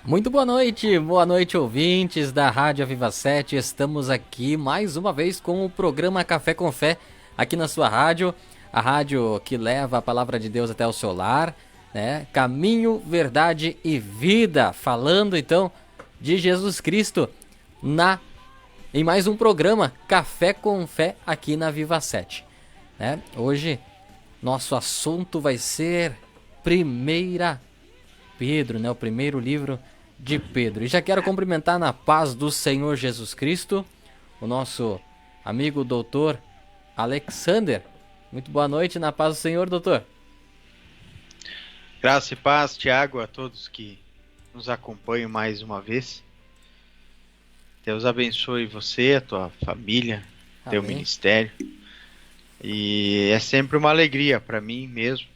Muito boa noite ouvintes da Rádio Aviva 7. Estamos aqui mais uma vez com o programa Café com Fé, aqui na sua rádio, a rádio que leva a palavra de Deus até o seu lar, né? Caminho, verdade e vida, falando então de Jesus Cristo em mais um programa Café com Fé aqui na Aviva 7, né? Hoje nosso assunto vai ser Primeira Pedro, né? O primeiro livro de Pedro. E já quero cumprimentar na paz do Senhor Jesus Cristo o nosso amigo doutor Alexander. Muito boa noite, na paz do Senhor, doutor. Graça e paz, Tiago, a todos que nos acompanham mais uma vez. Deus abençoe você, a tua família, teu ministério. E é sempre uma alegria para mim mesmo,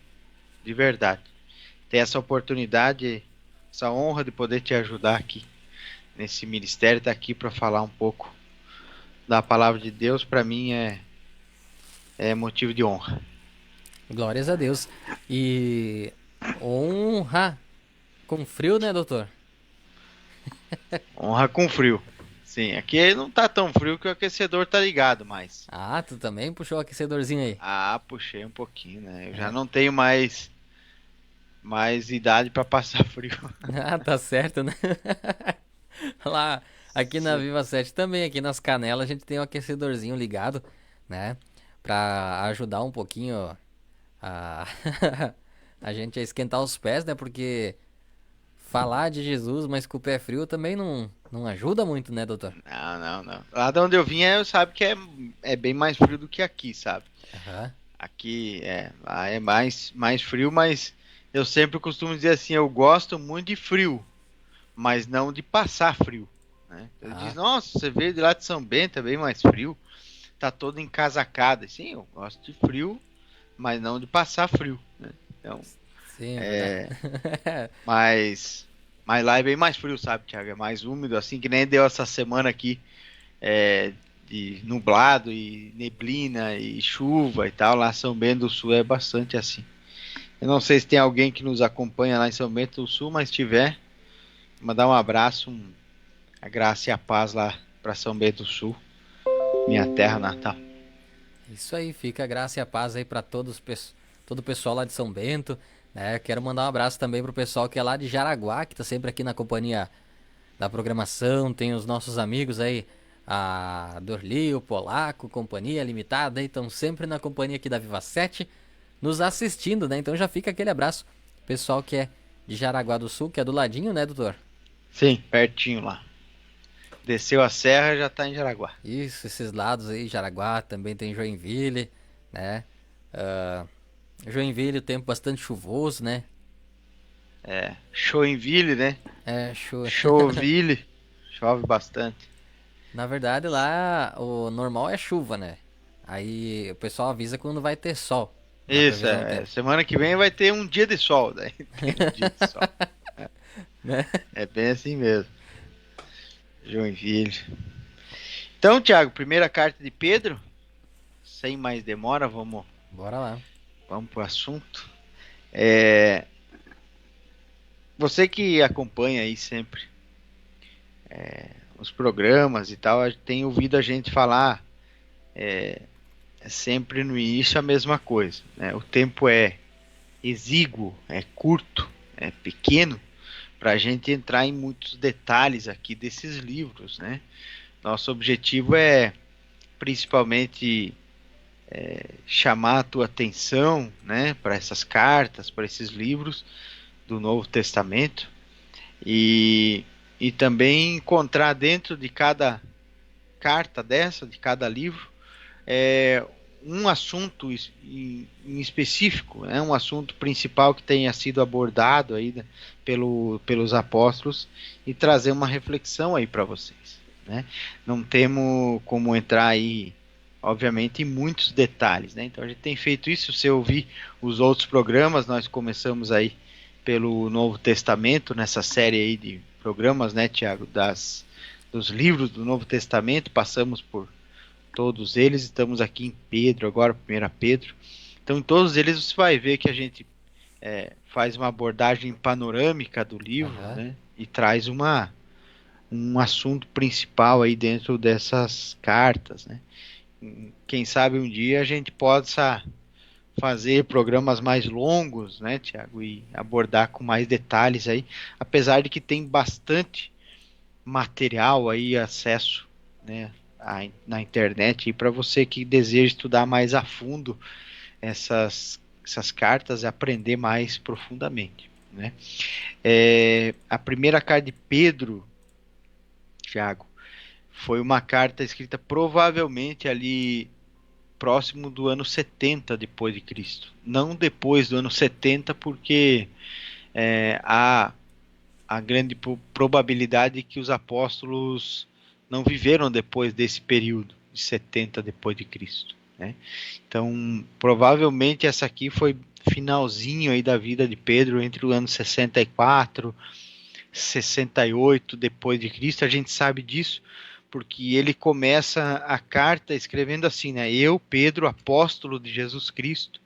de verdade, ter essa oportunidade, essa honra de poder te ajudar aqui nesse ministério, tá aqui para falar um pouco da palavra de Deus. Para mim é motivo de honra. Glórias a Deus. E honra com frio, né, doutor? Honra com frio. Sim, aqui não tá tão frio que o aquecedor tá ligado, mas... Ah, tu também puxou o aquecedorzinho aí? Ah, puxei um pouquinho, né? Eu já não tenho mais idade para passar frio. Ah, tá certo, né? Lá, aqui na Sim. Viva 7 também, aqui nas canelas, a gente tem um aquecedorzinho ligado, né? Pra ajudar um pouquinho a, a gente a esquentar os pés, né? Porque falar de Jesus, mas com o pé frio também não ajuda muito, né, doutor? Não. Lá de onde eu vim, eu sabe que é bem mais frio do que aqui, sabe? Aham. Aqui lá é mais frio, mas eu sempre costumo dizer assim, eu gosto muito de frio, mas não de passar frio, né? Eu Ah, diz, nossa, você veio de lá de São Bento, é bem mais frio, tá todo encasacado. Sim, eu gosto de frio, mas não de passar frio, né? Então, sim, é verdade. mas lá é bem mais frio, sabe, Thiago? É mais úmido, assim, que nem deu essa semana aqui, de nublado e neblina e chuva e tal. Lá São Bento do Sul é bastante assim. Eu não sei se tem alguém que nos acompanha lá em São Bento do Sul, mas se tiver, mandar um abraço, a graça e a paz lá para São Bento do Sul, minha terra natal. Isso aí, fica a graça e a paz aí pra todo o pessoal lá de São Bento, né? Quero mandar um abraço também pro pessoal que é lá de Jaraguá, que tá sempre aqui na companhia da programação. Tem os nossos amigos aí, a Dorli, o Polaco, Companhia Limitada, estão sempre na companhia aqui da Viva 7, nos assistindo, né? Então já fica aquele abraço, pessoal que é de Jaraguá do Sul, que é do ladinho, né, doutor? Sim, pertinho lá. Desceu a serra, já tá em Jaraguá. Isso, esses lados aí, Jaraguá, também tem Joinville, né? Ah, Joinville, o tempo bastante chuvoso, né? Joinville, né? É, Choville, chove bastante. Na verdade, lá o normal é chuva, né? Aí o pessoal avisa quando vai ter sol na Isso, previsão do tempo. semana que vem vai ter um dia de sol, daí tem um dia de sol. Né? É bem assim mesmo. Joinville. Então, Thiago, primeira carta de Pedro, sem mais demora, Bora lá. vamos pro assunto. É, Você que acompanha aí sempre os programas e tal, tem ouvido a gente falar sempre no início a mesma coisa, né? O tempo é exíguo, é curto, é pequeno para a gente entrar em muitos detalhes aqui desses livros, né? Nosso objetivo é principalmente chamar a tua atenção, né, para essas cartas, para esses livros do Novo Testamento e, e também encontrar dentro de cada carta dessa, de cada livro, é, um assunto em específico, né, um assunto principal que tenha sido abordado aí, né, pelos apóstolos e trazer uma reflexão aí para vocês, né? Não temos como entrar aí, obviamente, em muitos detalhes, né? Então a gente tem feito isso. Se eu ouvir os outros programas, nós começamos aí pelo Novo Testamento, nessa série aí de programas, né, Tiago, dos livros do Novo Testamento, passamos por todos eles, estamos aqui em Pedro, agora 1 Pedro. Então, em todos eles você vai ver que a gente faz uma abordagem panorâmica do livro, Aham. né? e traz um assunto principal aí dentro dessas cartas, né? Quem sabe um dia a gente possa fazer programas mais longos, né, Tiago, e abordar com mais detalhes aí, apesar de que tem bastante material aí, acesso, né, na internet, e para você que deseja estudar mais a fundo essas cartas e aprender mais profundamente, né? A primeira carta de Pedro, Tiago, foi uma carta escrita provavelmente ali próximo do ano 70 depois de Cristo. Não depois do ano 70, porque há a grande probabilidade que os apóstolos não viveram depois desse período de 70 depois de Cristo, né? Então, provavelmente essa aqui foi finalzinho aí da vida de Pedro, entre o ano 64 68 depois de Cristo. A gente sabe disso porque ele começa a carta escrevendo assim, né? Eu, Pedro, apóstolo de Jesus Cristo,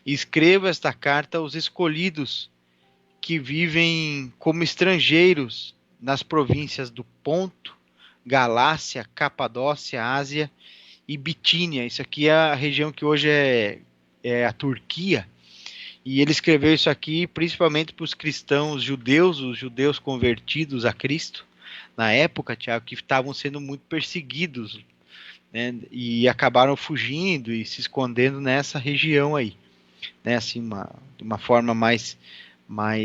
escrevo esta carta aos escolhidos que vivem como estrangeiros nas províncias do Ponto, Galácia, Capadócia, Ásia e Bitínia. Isso aqui é a região que hoje é a Turquia. E ele escreveu isso aqui principalmente para os cristãos judeus, os judeus convertidos a Cristo, na época, Tiago, que estavam sendo muito perseguidos, né, e acabaram fugindo e se escondendo nessa região aí, né, assim, de uma forma mais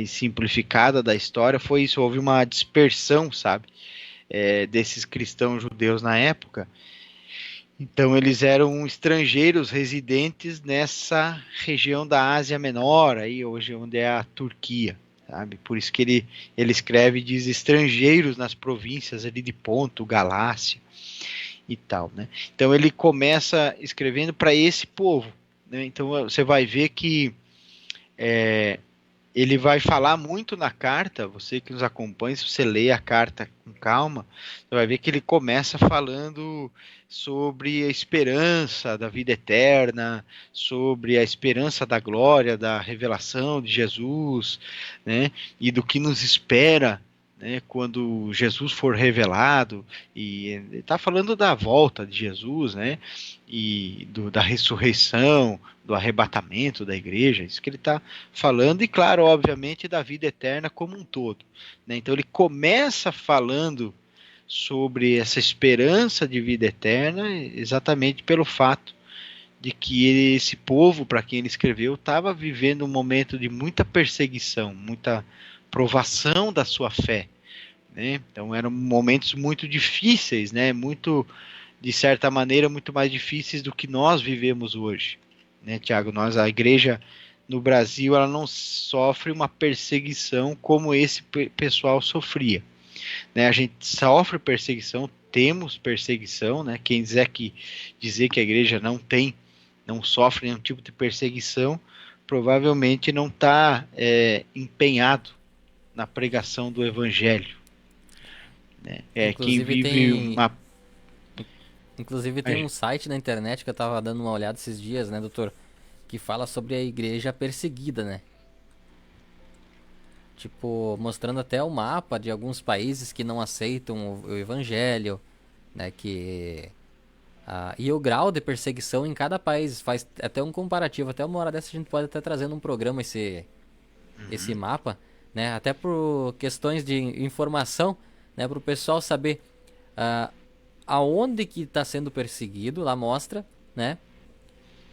simplificada da história, foi isso, houve uma dispersão, sabe, desses cristãos judeus na época. Então eles eram estrangeiros residentes nessa região da Ásia Menor, aí hoje onde é a Turquia, sabe? Por isso que ele escreve e diz estrangeiros nas províncias ali de Ponto, Galácia e tal, né? Então ele começa escrevendo para esse povo, né? Então você vai ver que ele vai falar muito na carta, você que nos acompanha, se você lê a carta com calma, você vai ver que ele começa falando sobre a esperança da vida eterna, sobre a esperança da glória, da revelação de Jesus, né, e do que nos espera, né, quando Jesus for revelado, e ele está falando da volta de Jesus, né, e da ressurreição, do arrebatamento da igreja, isso que ele está falando, e claro, obviamente, da vida eterna como um todo, né? Então ele começa falando sobre essa esperança de vida eterna, exatamente pelo fato de que esse povo, para quem ele escreveu, estava vivendo um momento de muita perseguição, muita provação da sua fé, né? Então eram momentos muito difíceis, né? Muito, de certa maneira, muito mais difíceis do que nós vivemos hoje, né, Tiago? A igreja no Brasil, ela não sofre uma perseguição como esse pessoal sofria, né? A gente sofre perseguição, temos perseguição, né? Quem dizer que a igreja não sofre nenhum tipo de perseguição, provavelmente não está empenhado na pregação do evangelho, né? Quem Inclusive vive tem, uma... inclusive tem um site na internet que eu tava dando uma olhada esses dias, né, doutor, que fala sobre a igreja perseguida, né? Tipo, mostrando até o mapa de alguns países que não aceitam o evangelho, né, e o grau de perseguição em cada país, faz até um comparativo, até uma hora dessa a gente pode até trazer num programa esse mapa, né, até por questões de informação, né, para o pessoal saber aonde que está sendo perseguido, lá mostra, né,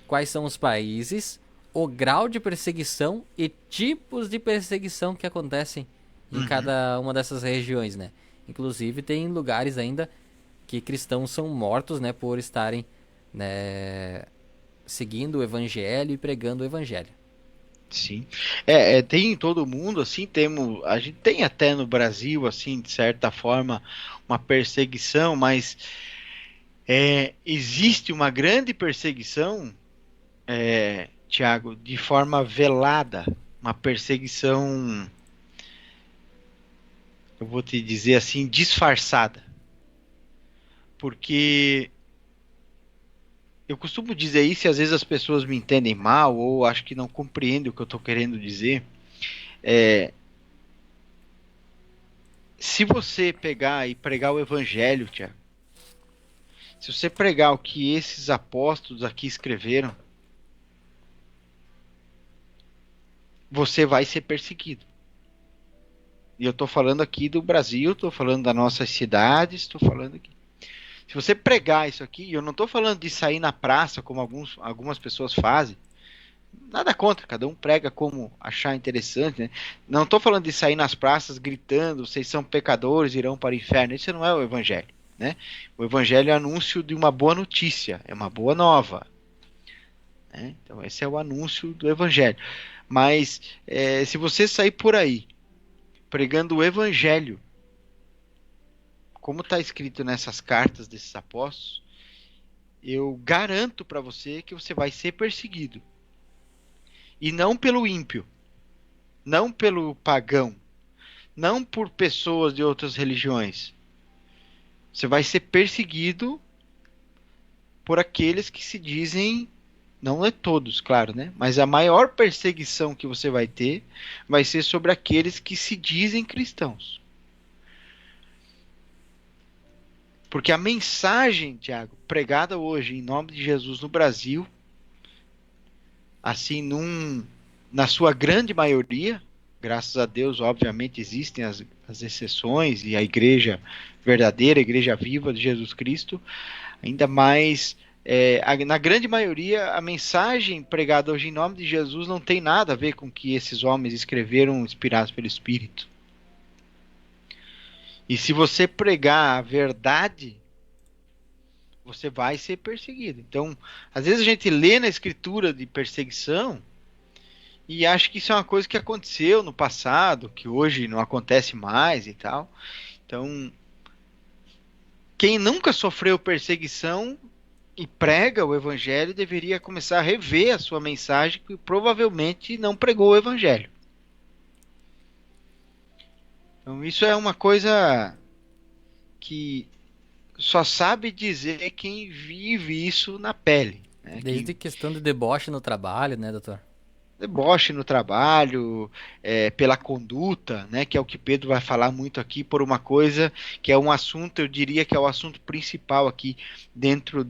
quais são os países, o grau de perseguição e tipos de perseguição que acontecem em cada uma dessas regiões, né. Inclusive tem lugares ainda que cristãos são mortos, né, por estarem, né, seguindo o evangelho e pregando o evangelho. Sim. Tem em todo mundo, assim, a gente tem até no Brasil, assim, de certa forma, uma perseguição, mas existe uma grande perseguição, Tiago, de forma velada, uma perseguição, eu vou te dizer assim, disfarçada. Porque eu costumo dizer isso e às vezes as pessoas me entendem mal ou acho que não compreendem o que eu estou querendo dizer. Se você pegar e pregar o evangelho, Tiago, se você pregar o que esses apóstolos aqui escreveram, você vai ser perseguido. E eu estou falando aqui do Brasil, estou falando das nossas cidades, estou falando aqui. Se você pregar isso aqui, eu não estou falando de sair na praça, como algumas pessoas fazem. Nada contra, cada um prega como achar interessante, né? Não estou falando de sair nas praças gritando, vocês são pecadores, irão para o inferno. Isso não é o evangelho, né? O evangelho é anúncio de uma boa notícia, é uma boa nova, né? Então esse é o anúncio do evangelho. Mas se você sair por aí pregando o evangelho, como está escrito nessas cartas desses apóstolos, eu garanto para você que você vai ser perseguido. E não pelo ímpio, não pelo pagão, não por pessoas de outras religiões. Você vai ser perseguido por aqueles que se dizem, não é todos, claro, né? Mas a maior perseguição que você vai ter vai ser sobre aqueles que se dizem cristãos. Porque a mensagem, Tiago, pregada hoje em nome de Jesus no Brasil, assim, na sua grande maioria, graças a Deus, obviamente, existem as exceções, e a igreja verdadeira, a igreja viva de Jesus Cristo, ainda mais, na grande maioria, a mensagem pregada hoje em nome de Jesus não tem nada a ver com o que esses homens escreveram inspirados pelo Espírito. E se você pregar a verdade, você vai ser perseguido. Então, às vezes a gente lê na escritura de perseguição e acha que isso é uma coisa que aconteceu no passado, que hoje não acontece mais e tal. Então, quem nunca sofreu perseguição e prega o evangelho deveria começar a rever a sua mensagem, que provavelmente não pregou o evangelho. Então, isso é uma coisa que só sabe dizer quem vive isso na pele, né? Desde questão de deboche no trabalho, né, doutor? Deboche no trabalho, pela conduta, né, que é o que Pedro vai falar muito aqui, por uma coisa que é um assunto, eu diria que é o assunto principal aqui dentro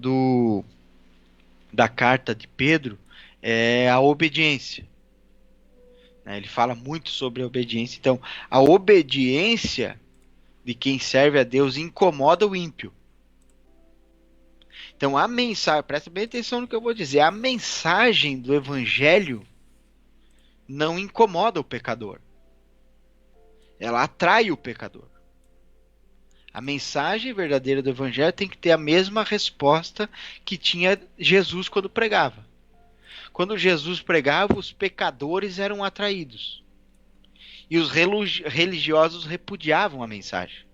da carta de Pedro, é a obediência. Né? Ele fala muito sobre a obediência. Então, a obediência de quem serve a Deus incomoda o ímpio. Então, a mensagem, presta bem atenção no que eu vou dizer, a mensagem do evangelho não incomoda o pecador. Ela atrai o pecador. A mensagem verdadeira do evangelho tem que ter a mesma resposta que tinha Jesus quando pregava. Quando Jesus pregava, os pecadores eram atraídos. E os religiosos repudiavam a mensagem.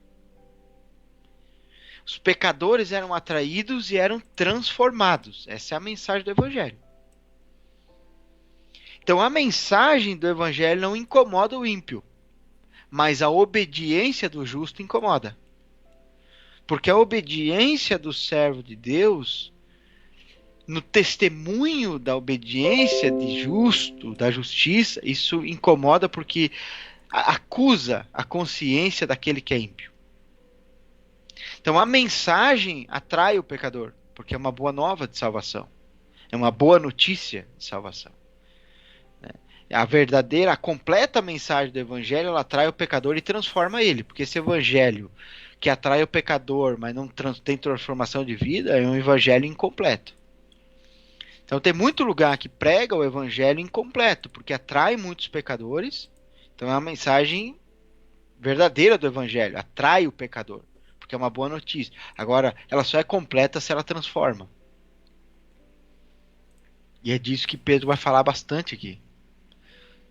Os pecadores eram atraídos e eram transformados. Essa é a mensagem do evangelho. Então a mensagem do evangelho não incomoda o ímpio, mas a obediência do justo incomoda. Porque a obediência do servo de Deus, no testemunho da obediência de justo, da justiça, isso incomoda porque acusa a consciência daquele que é ímpio. Então a mensagem atrai o pecador, porque é uma boa nova de salvação. É uma boa notícia de salvação. A verdadeira, a completa mensagem do evangelho, ela atrai o pecador e transforma ele. Porque esse evangelho que atrai o pecador, mas não tem transformação de vida, é um evangelho incompleto. Então tem muito lugar que prega o evangelho incompleto, porque atrai muitos pecadores. Então é uma mensagem verdadeira do evangelho, atrai o pecador, porque é uma boa notícia. Agora, ela só é completa se ela transforma. E é disso que Pedro vai falar bastante aqui.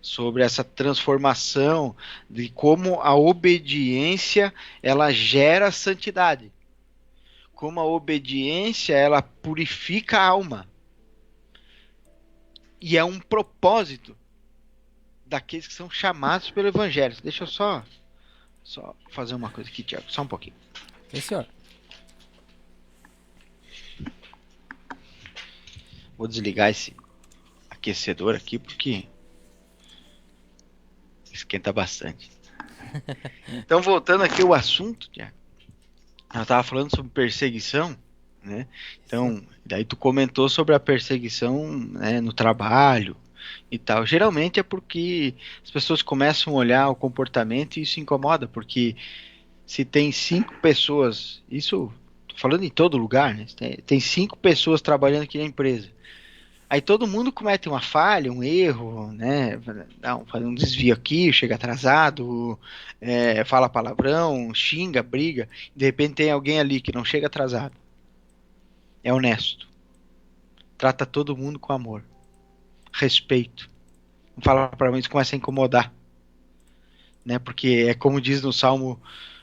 Sobre essa transformação, de como a obediência ela gera santidade. Como a obediência ela purifica a alma. E é um propósito daqueles que são chamados pelo evangelho. Deixa eu só fazer uma coisa aqui, Tiago, só um pouquinho. Sim, senhor. Vou desligar esse aquecedor aqui porque esquenta bastante. Então, voltando aqui ao assunto, Tiago, eu estava falando sobre perseguição, né? Então, daí tu comentou sobre a perseguição, né, no trabalho e tal. Geralmente é porque as pessoas começam a olhar o comportamento e isso incomoda, porque se tem 5 pessoas, isso tô falando em todo lugar, né? Tem 5 pessoas trabalhando aqui na empresa. Aí todo mundo comete uma falha, um erro, né? Faz um desvio aqui, chega atrasado, fala palavrão, xinga, briga. De repente tem alguém ali que não chega atrasado, é honesto, trata todo mundo com amor, respeito. Não fala para mim, isso começa a incomodar, né? Porque é como diz no Salmo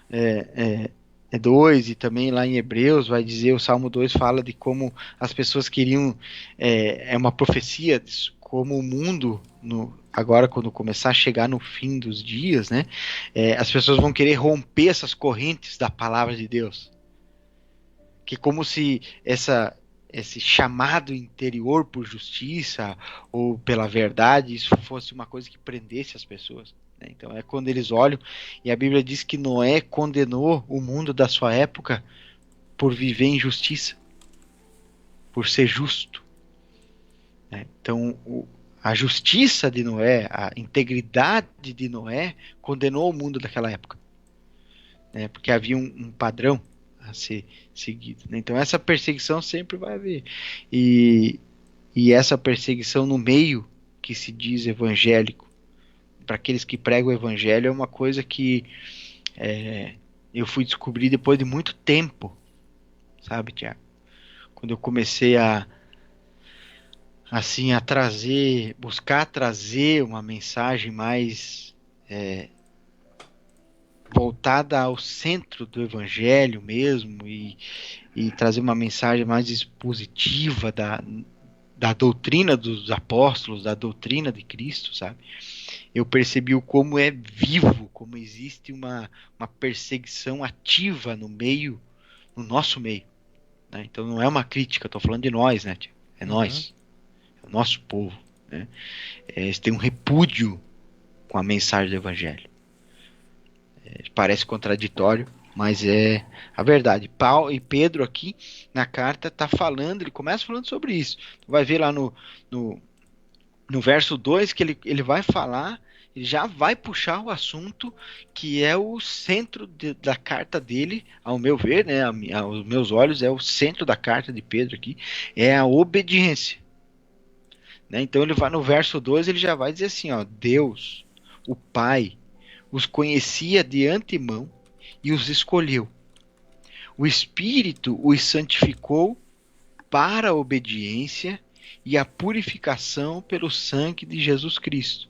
é, 2 e também lá em Hebreus vai dizer, o Salmo 2 fala de como as pessoas queriam, uma profecia de como o mundo, agora quando começar a chegar no fim dos dias, né, as pessoas vão querer romper essas correntes da palavra de Deus, que como se esse chamado interior por justiça ou pela verdade, isso fosse uma coisa que prendesse as pessoas. Então é quando eles olham, e a Bíblia diz que Noé condenou o mundo da sua época por viver em justiça, por ser justo. Então a justiça de Noé, a integridade de Noé condenou o mundo daquela época, porque havia um padrão a ser seguido. Então essa perseguição sempre vai haver. E essa perseguição no meio que se diz evangélico, para aqueles que pregam o evangelho, é uma coisa que eu fui descobrir depois de muito tempo, sabe, Tiago? Quando eu comecei a buscar trazer uma mensagem mais voltada ao centro do evangelho mesmo, e trazer uma mensagem mais expositiva da doutrina dos apóstolos, da doutrina de Cristo, sabe? Eu percebi o como é vivo, como existe uma perseguição ativa no nosso meio. Né? Então não é uma crítica, estou falando de nós, né? É nós, é o nosso povo. Né? Eles têm um repúdio com a mensagem do Evangelho. Parece contraditório, mas é a verdade. Paulo e Pedro aqui na carta tá falando, ele começa falando sobre isso. Tu vai ver lá no verso 2 que ele vai falar, ele já vai puxar o assunto que é o centro da carta dele, ao meu ver, né, aos meus olhos, é o centro da carta de Pedro aqui, é a obediência. Né? Então ele vai no verso 2, ele já vai dizer assim, ó, Deus, o Pai, os conhecia de antemão e os escolheu. O Espírito os santificou para a obediência e a purificação pelo sangue de Jesus Cristo.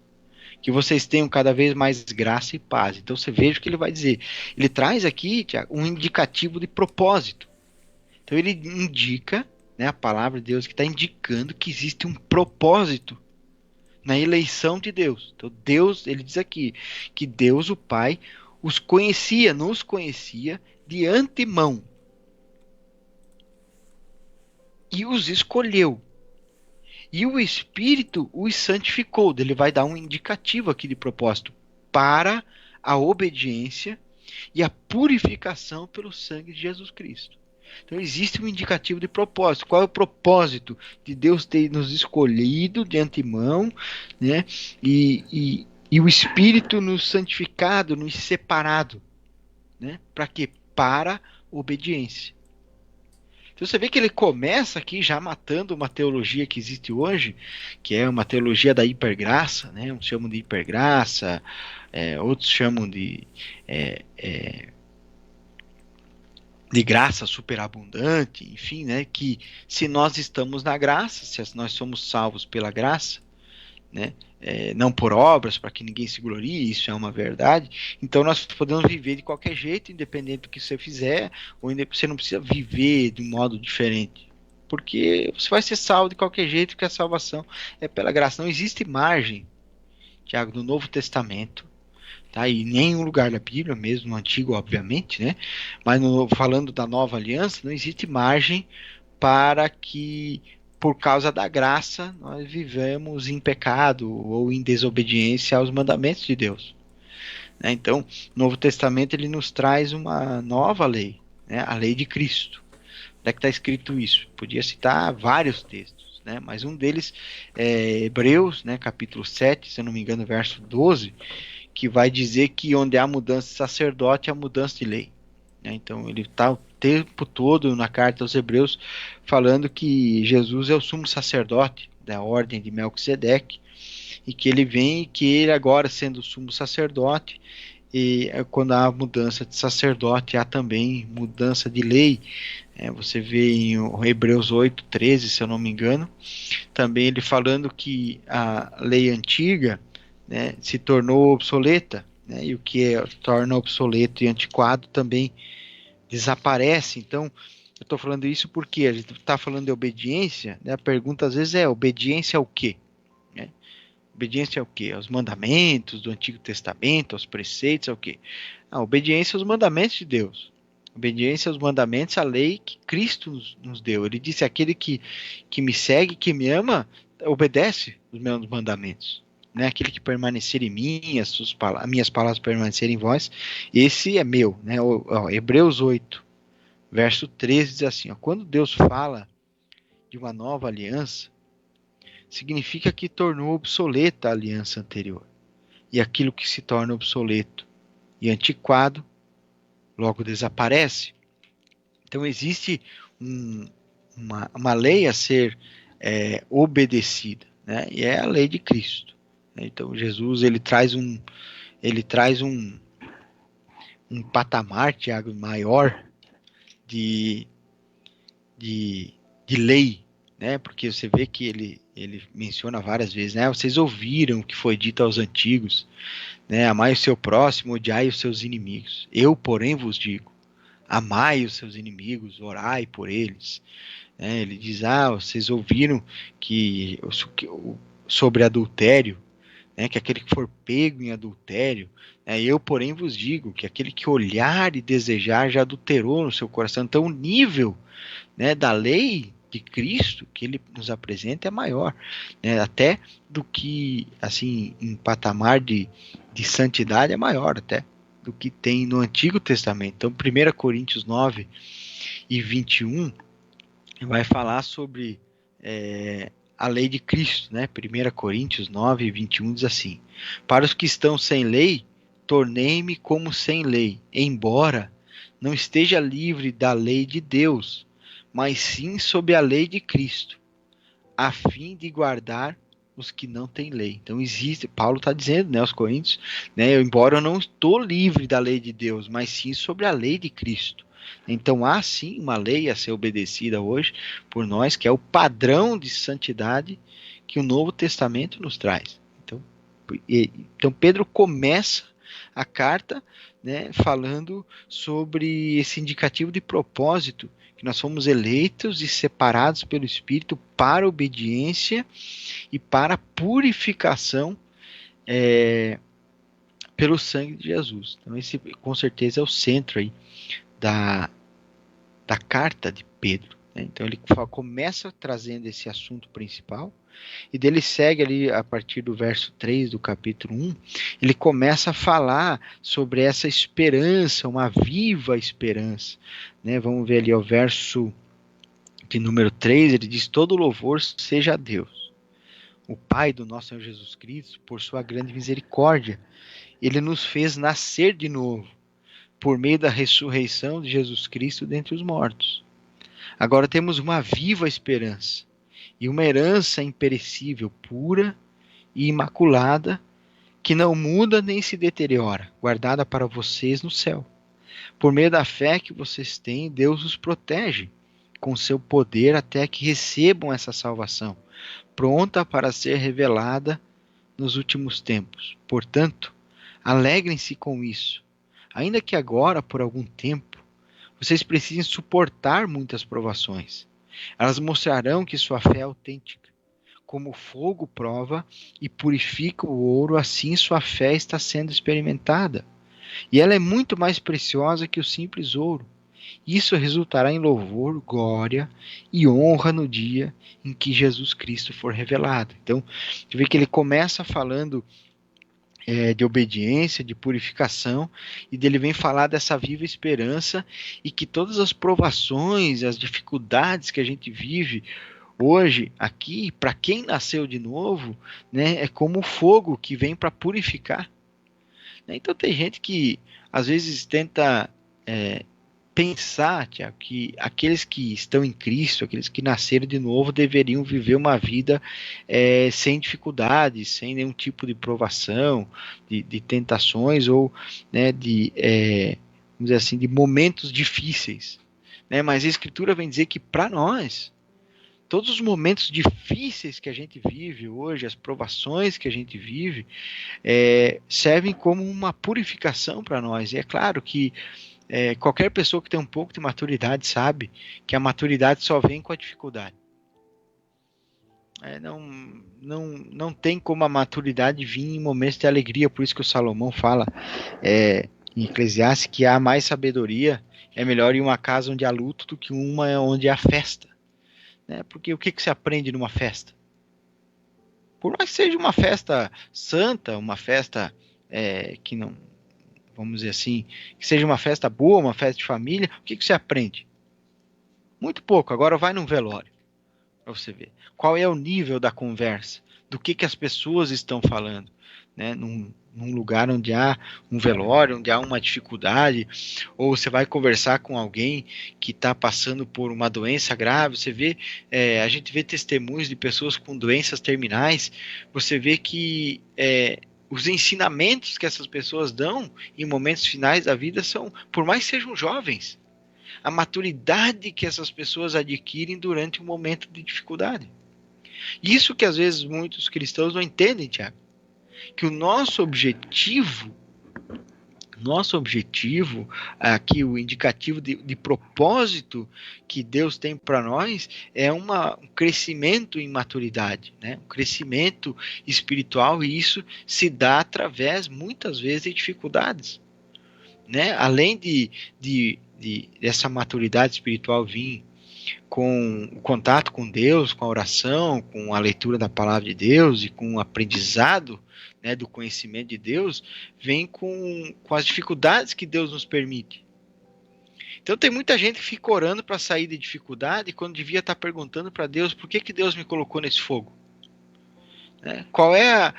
Que vocês tenham cada vez mais graça e paz. Então você veja o que ele vai dizer. Ele traz aqui, Tiago, um indicativo de propósito. Então ele indica, né, a palavra de Deus que está indicando que existe um propósito na eleição de Deus. Então Deus, ele diz aqui, que Deus, o Pai, nos conhecia de antemão. E os escolheu. E o Espírito os santificou. Ele vai dar um indicativo aqui de propósito para a obediência e a purificação pelo sangue de Jesus Cristo. Então existe um indicativo de propósito. Qual é o propósito de Deus ter nos escolhido de antemão, né? E o Espírito nos santificado, nos separado, né? Para quê? Para a obediência. Então você vê que ele começa aqui já matando uma teologia que existe hoje, que é uma teologia da hipergraça, né? Uns chamam de hipergraça, outros chamam de graça superabundante, enfim, né? Que se nós estamos na graça, se nós somos salvos pela graça, né? Não por obras, para que ninguém se glorie, isso é uma verdade. Então nós podemos viver de qualquer jeito, independente do que você fizer, ou você não precisa viver de um modo diferente, porque você vai ser salvo de qualquer jeito, porque a salvação é pela graça. Não existe margem, Tiago, no Novo Testamento, tá? E em nenhum lugar da Bíblia, mesmo no Antigo, obviamente, né? Mas falando da Nova Aliança, não existe margem para que por causa da graça, nós vivemos em pecado ou em desobediência aos mandamentos de Deus. né? Então, o Novo Testamento ele nos traz uma nova lei, né? A lei de Cristo. Onde é que está escrito isso? Podia citar vários textos, né? Mas um deles é Hebreus, né? Capítulo 7, se eu não me engano, verso 12, que vai dizer que onde há mudança de sacerdote, há mudança de lei. Então ele está o tempo todo na carta aos Hebreus falando que Jesus é o sumo sacerdote da ordem de Melquisedeque e que ele vem e que ele agora sendo o sumo sacerdote, e quando há mudança de sacerdote há também mudança de lei. Você vê em Hebreus 8:13, se eu não me engano, também ele falando que a lei antiga, né, se tornou obsoleta, né, e o que torna obsoleto e antiquado também desaparece. Então, eu estou falando isso porque a gente está falando de obediência, né? A pergunta às vezes é: obediência ao quê? Né? Obediência ao quê? Aos mandamentos do Antigo Testamento, aos preceitos, ao quê? A obediência aos mandamentos de Deus. Obediência aos mandamentos, à lei que Cristo nos deu. Ele disse: aquele que me segue, que me ama, obedece os meus mandamentos. Né? Aquele que permanecer em mim, as minhas palavras permanecerem em vós, esse é meu. Né? Hebreus 8, verso 13 diz assim: quando Deus fala de uma nova aliança, significa que tornou obsoleta a aliança anterior. E aquilo que se torna obsoleto e antiquado, logo desaparece. Então existe uma lei a ser obedecida, né? E é a lei de Cristo. Então Jesus ele traz um patamar, Tiago, maior de lei, né? Porque você vê que ele menciona várias vezes, né? Vocês ouviram o que foi dito aos antigos, né? Amai o seu próximo, odiai os seus inimigos. Eu, porém, vos digo: amai os seus inimigos, orai por eles. Ele diz: vocês ouviram que sobre adultério, né, que aquele que for pego em adultério, eu, porém, vos digo que aquele que olhar e desejar já adulterou no seu coração. Então, o nível, né, da lei de Cristo que ele nos apresenta é maior, né, até do que, assim, em patamar de santidade é maior até do que tem no Antigo Testamento. Então, 1 Coríntios 9 e 21 vai falar sobre a lei de Cristo, né? 1 Coríntios 9 e 21 diz assim: para os que estão sem lei, tornei-me como sem lei, embora não esteja livre da lei de Deus, mas sim sob a lei de Cristo, a fim de guardar os que não têm lei. Então existe, Paulo está dizendo, né, aos Coríntios, né, embora eu não estou livre da lei de Deus, mas sim sobre a lei de Cristo. Então há sim uma lei a ser obedecida hoje por nós, que é o padrão de santidade que o Novo Testamento nos traz. Então Pedro começa a carta, né, falando sobre esse indicativo de propósito, que nós fomos eleitos e separados pelo Espírito para a obediência e para a purificação pelo sangue de Jesus. Então esse com certeza é o centro aí da carta de Pedro. Né? Então ele começa trazendo esse assunto principal, e dele segue ali a partir do verso 3 do capítulo 1, ele começa a falar sobre essa esperança, uma viva esperança. Né? Vamos ver ali o verso de número 3, ele diz: todo louvor seja a Deus, o Pai do nosso Senhor Jesus Cristo, por sua grande misericórdia. Ele nos fez nascer de novo, por meio da ressurreição de Jesus Cristo dentre os mortos. Agora temos uma viva esperança e uma herança imperecível, pura e imaculada, que não muda nem se deteriora, guardada para vocês no céu. Por meio da fé que vocês têm, Deus os protege com seu poder até que recebam essa salvação, pronta para ser revelada nos últimos tempos. Portanto, alegrem-se com isso, ainda que agora, por algum tempo, vocês precisem suportar muitas provações. Elas mostrarão que sua fé é autêntica. Como o fogo prova e purifica o ouro, assim sua fé está sendo experimentada. E ela é muito mais preciosa que o simples ouro. Isso resultará em louvor, glória e honra no dia em que Jesus Cristo for revelado. Então, você vê que ele começa falando de obediência, de purificação, e dele vem falar dessa viva esperança e que todas as provações, as dificuldades que a gente vive hoje aqui, para quem nasceu de novo, né, é como o fogo que vem para purificar. Então tem gente que às vezes tenta pensar, Tiago, que aqueles que estão em Cristo, aqueles que nasceram de novo, deveriam viver uma vida sem dificuldades, sem nenhum tipo de provação, de tentações ou, né, vamos dizer assim, de momentos difíceis. Né? Mas a Escritura vem dizer que para nós, todos os momentos difíceis que a gente vive hoje, as provações que a gente vive, servem como uma purificação para nós. E é claro que qualquer pessoa que tem um pouco de maturidade sabe que a maturidade só vem com a dificuldade. Não tem como a maturidade vir em momentos de alegria, por isso que o Salomão fala em Eclesiastes que há mais sabedoria, é melhor ir em uma casa onde há luto do que uma onde há festa. Né? Porque o que se aprende numa festa? Por mais que seja uma festa santa, uma festa que não, vamos dizer assim, que seja uma festa boa, uma festa de família, o que você aprende? Muito pouco. Agora vai num velório, para você ver. Qual é o nível da conversa? Do que as pessoas estão falando? Né? Num lugar onde há um velório, onde há uma dificuldade, ou você vai conversar com alguém que está passando por uma doença grave, você vê, a gente vê testemunhos de pessoas com doenças terminais, você vê que os ensinamentos que essas pessoas dão em momentos finais da vida são, por mais que sejam jovens, a maturidade que essas pessoas adquirem durante um momento de dificuldade. Isso que às vezes muitos cristãos não entendem, Tiago. Que o nosso objetivo aqui, o indicativo de propósito que Deus tem para nós é um crescimento em maturidade, né? Um crescimento espiritual, e isso se dá através, muitas vezes, de dificuldades. Né? Além dessa maturidade espiritual vir com o contato com Deus, com a oração, com a leitura da palavra de Deus e com o aprendizado, né, do conhecimento de Deus, vem com as dificuldades que Deus nos permite. Então tem muita gente que fica orando para sair de dificuldade quando devia estar perguntando para Deus por que Deus me colocou nesse fogo. Né? Qual é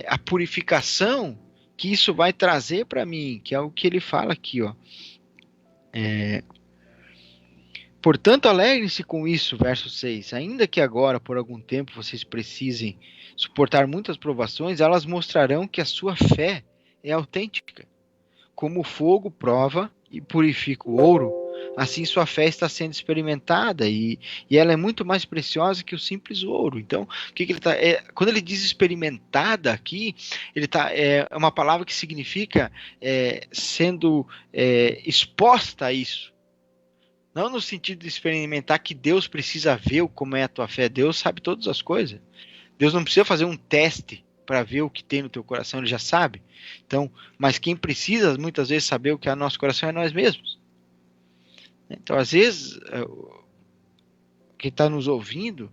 a purificação que isso vai trazer para mim, que é o que ele fala aqui, ó. Portanto, alegrem-se com isso, verso 6. Ainda que agora, por algum tempo, vocês precisem suportar muitas provações, elas mostrarão que a sua fé é autêntica. Como o fogo prova e purifica o ouro, assim sua fé está sendo experimentada e ela é muito mais preciosa que o simples ouro. Então, o que ele tá, quando ele diz experimentada aqui, é uma palavra que significa sendo exposta a isso. Não no sentido de experimentar que Deus precisa ver como é a tua fé. Deus sabe todas as coisas. Deus não precisa fazer um teste para ver o que tem no teu coração, ele já sabe. Então, mas quem precisa muitas vezes saber o que é no nosso coração é nós mesmos. Então, às vezes, quem está nos ouvindo,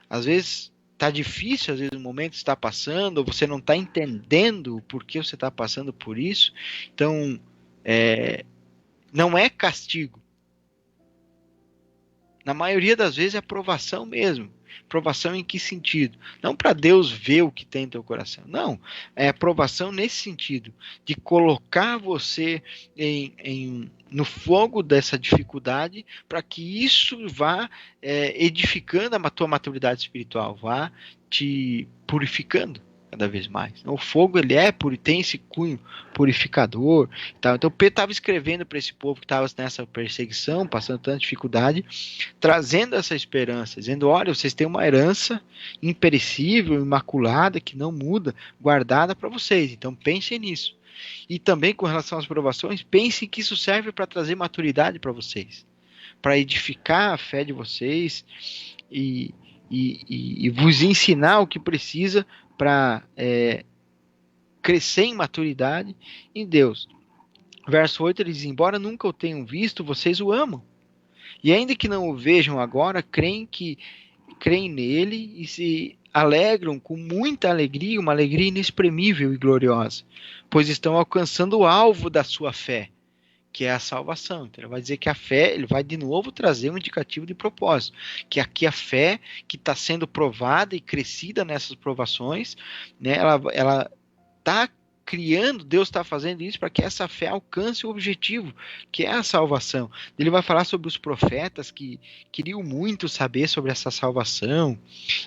às vezes está difícil, às vezes o momento está passando, ou você não está entendendo o porquê você está passando por isso. Então, não é castigo. Na maioria das vezes é provação mesmo. Provação em que sentido? Não para Deus ver o que tem no teu coração. Não. É provação nesse sentido. De colocar você no fogo dessa dificuldade para que isso vá edificando a tua maturidade espiritual. Vá te purificando cada vez mais. O fogo, ele tem esse cunho purificador. Tá? Então Pedro estava escrevendo para esse povo que estava nessa perseguição, passando tanta dificuldade, trazendo essa esperança, dizendo, olha, vocês têm uma herança imperecível, imaculada, que não muda, guardada para vocês. Então pensem nisso. E também com relação às provações, pensem que isso serve para trazer maturidade para vocês, para edificar a fé de vocês e vos ensinar o que precisa para crescer em maturidade em Deus. Verso 8 ele diz, embora nunca o tenham visto, vocês o amam. E ainda que não o vejam agora, creem nele e se alegram com muita alegria, uma alegria inexprimível e gloriosa, pois estão alcançando o alvo da sua fé, que é a salvação. Então ele vai dizer que a fé, ele vai de novo trazer um indicativo de propósito, que aqui a fé que está sendo provada e crescida nessas provações, né, ela está criando, Deus está fazendo isso para que essa fé alcance o objetivo, que é a salvação. Ele vai falar sobre os profetas que queriam muito saber sobre essa salvação,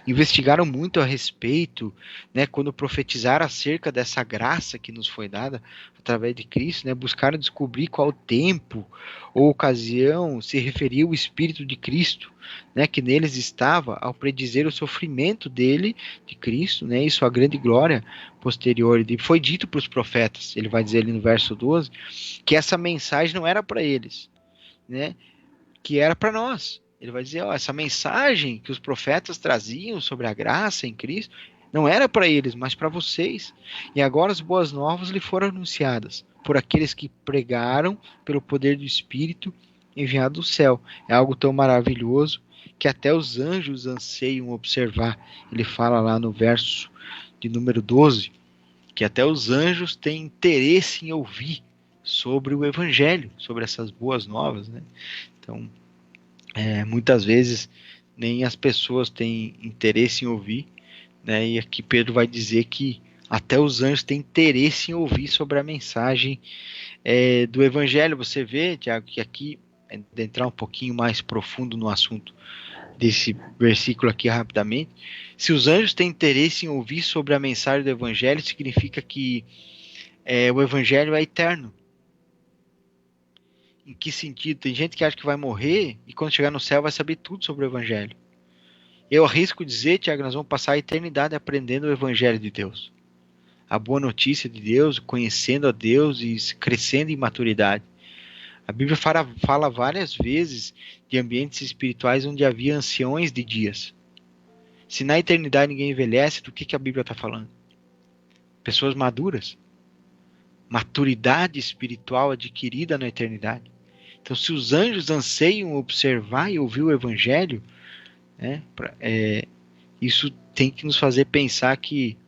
investigaram muito a respeito, né, quando profetizaram acerca dessa graça que nos foi dada através de Cristo, né, buscaram descobrir qual tempo ou ocasião se referia o Espírito de Cristo, né, que neles estava ao predizer o sofrimento dele, de Cristo, né, e sua grande glória posterior. E foi dito para os profetas, ele vai dizer ali no verso 12, que essa mensagem não era para eles, né, que era para nós. Ele vai dizer, ó, essa mensagem que os profetas traziam sobre a graça em Cristo não era para eles, mas para vocês. E agora as boas novas lhe foram anunciadas por aqueles que pregaram pelo poder do Espírito enviado do céu. É algo tão maravilhoso que até os anjos anseiam observar. Ele fala lá no verso de número 12, que até os anjos têm interesse em ouvir sobre o Evangelho, sobre essas boas novas, né? Então, muitas vezes nem as pessoas têm interesse em ouvir, né? E aqui Pedro vai dizer que até os anjos têm interesse em ouvir sobre a mensagem do Evangelho. Você vê, Tiago, que aqui, de entrar um pouquinho mais profundo no assunto desse versículo aqui rapidamente, se os anjos têm interesse em ouvir sobre a mensagem do Evangelho, significa que o Evangelho é eterno. Em que sentido? Tem gente que acha que vai morrer e quando chegar no céu vai saber tudo sobre o Evangelho. Eu arrisco dizer, Tiago, nós vamos passar a eternidade aprendendo o Evangelho de Deus. A boa notícia de Deus, conhecendo a Deus e crescendo em maturidade. A Bíblia fala várias vezes de ambientes espirituais onde havia anciões de dias. Se na eternidade ninguém envelhece, do que a Bíblia está falando? Pessoas maduras. Maturidade espiritual adquirida na eternidade. Então, se os anjos anseiam observar e ouvir o Evangelho, né, isso tem que nos fazer pensar que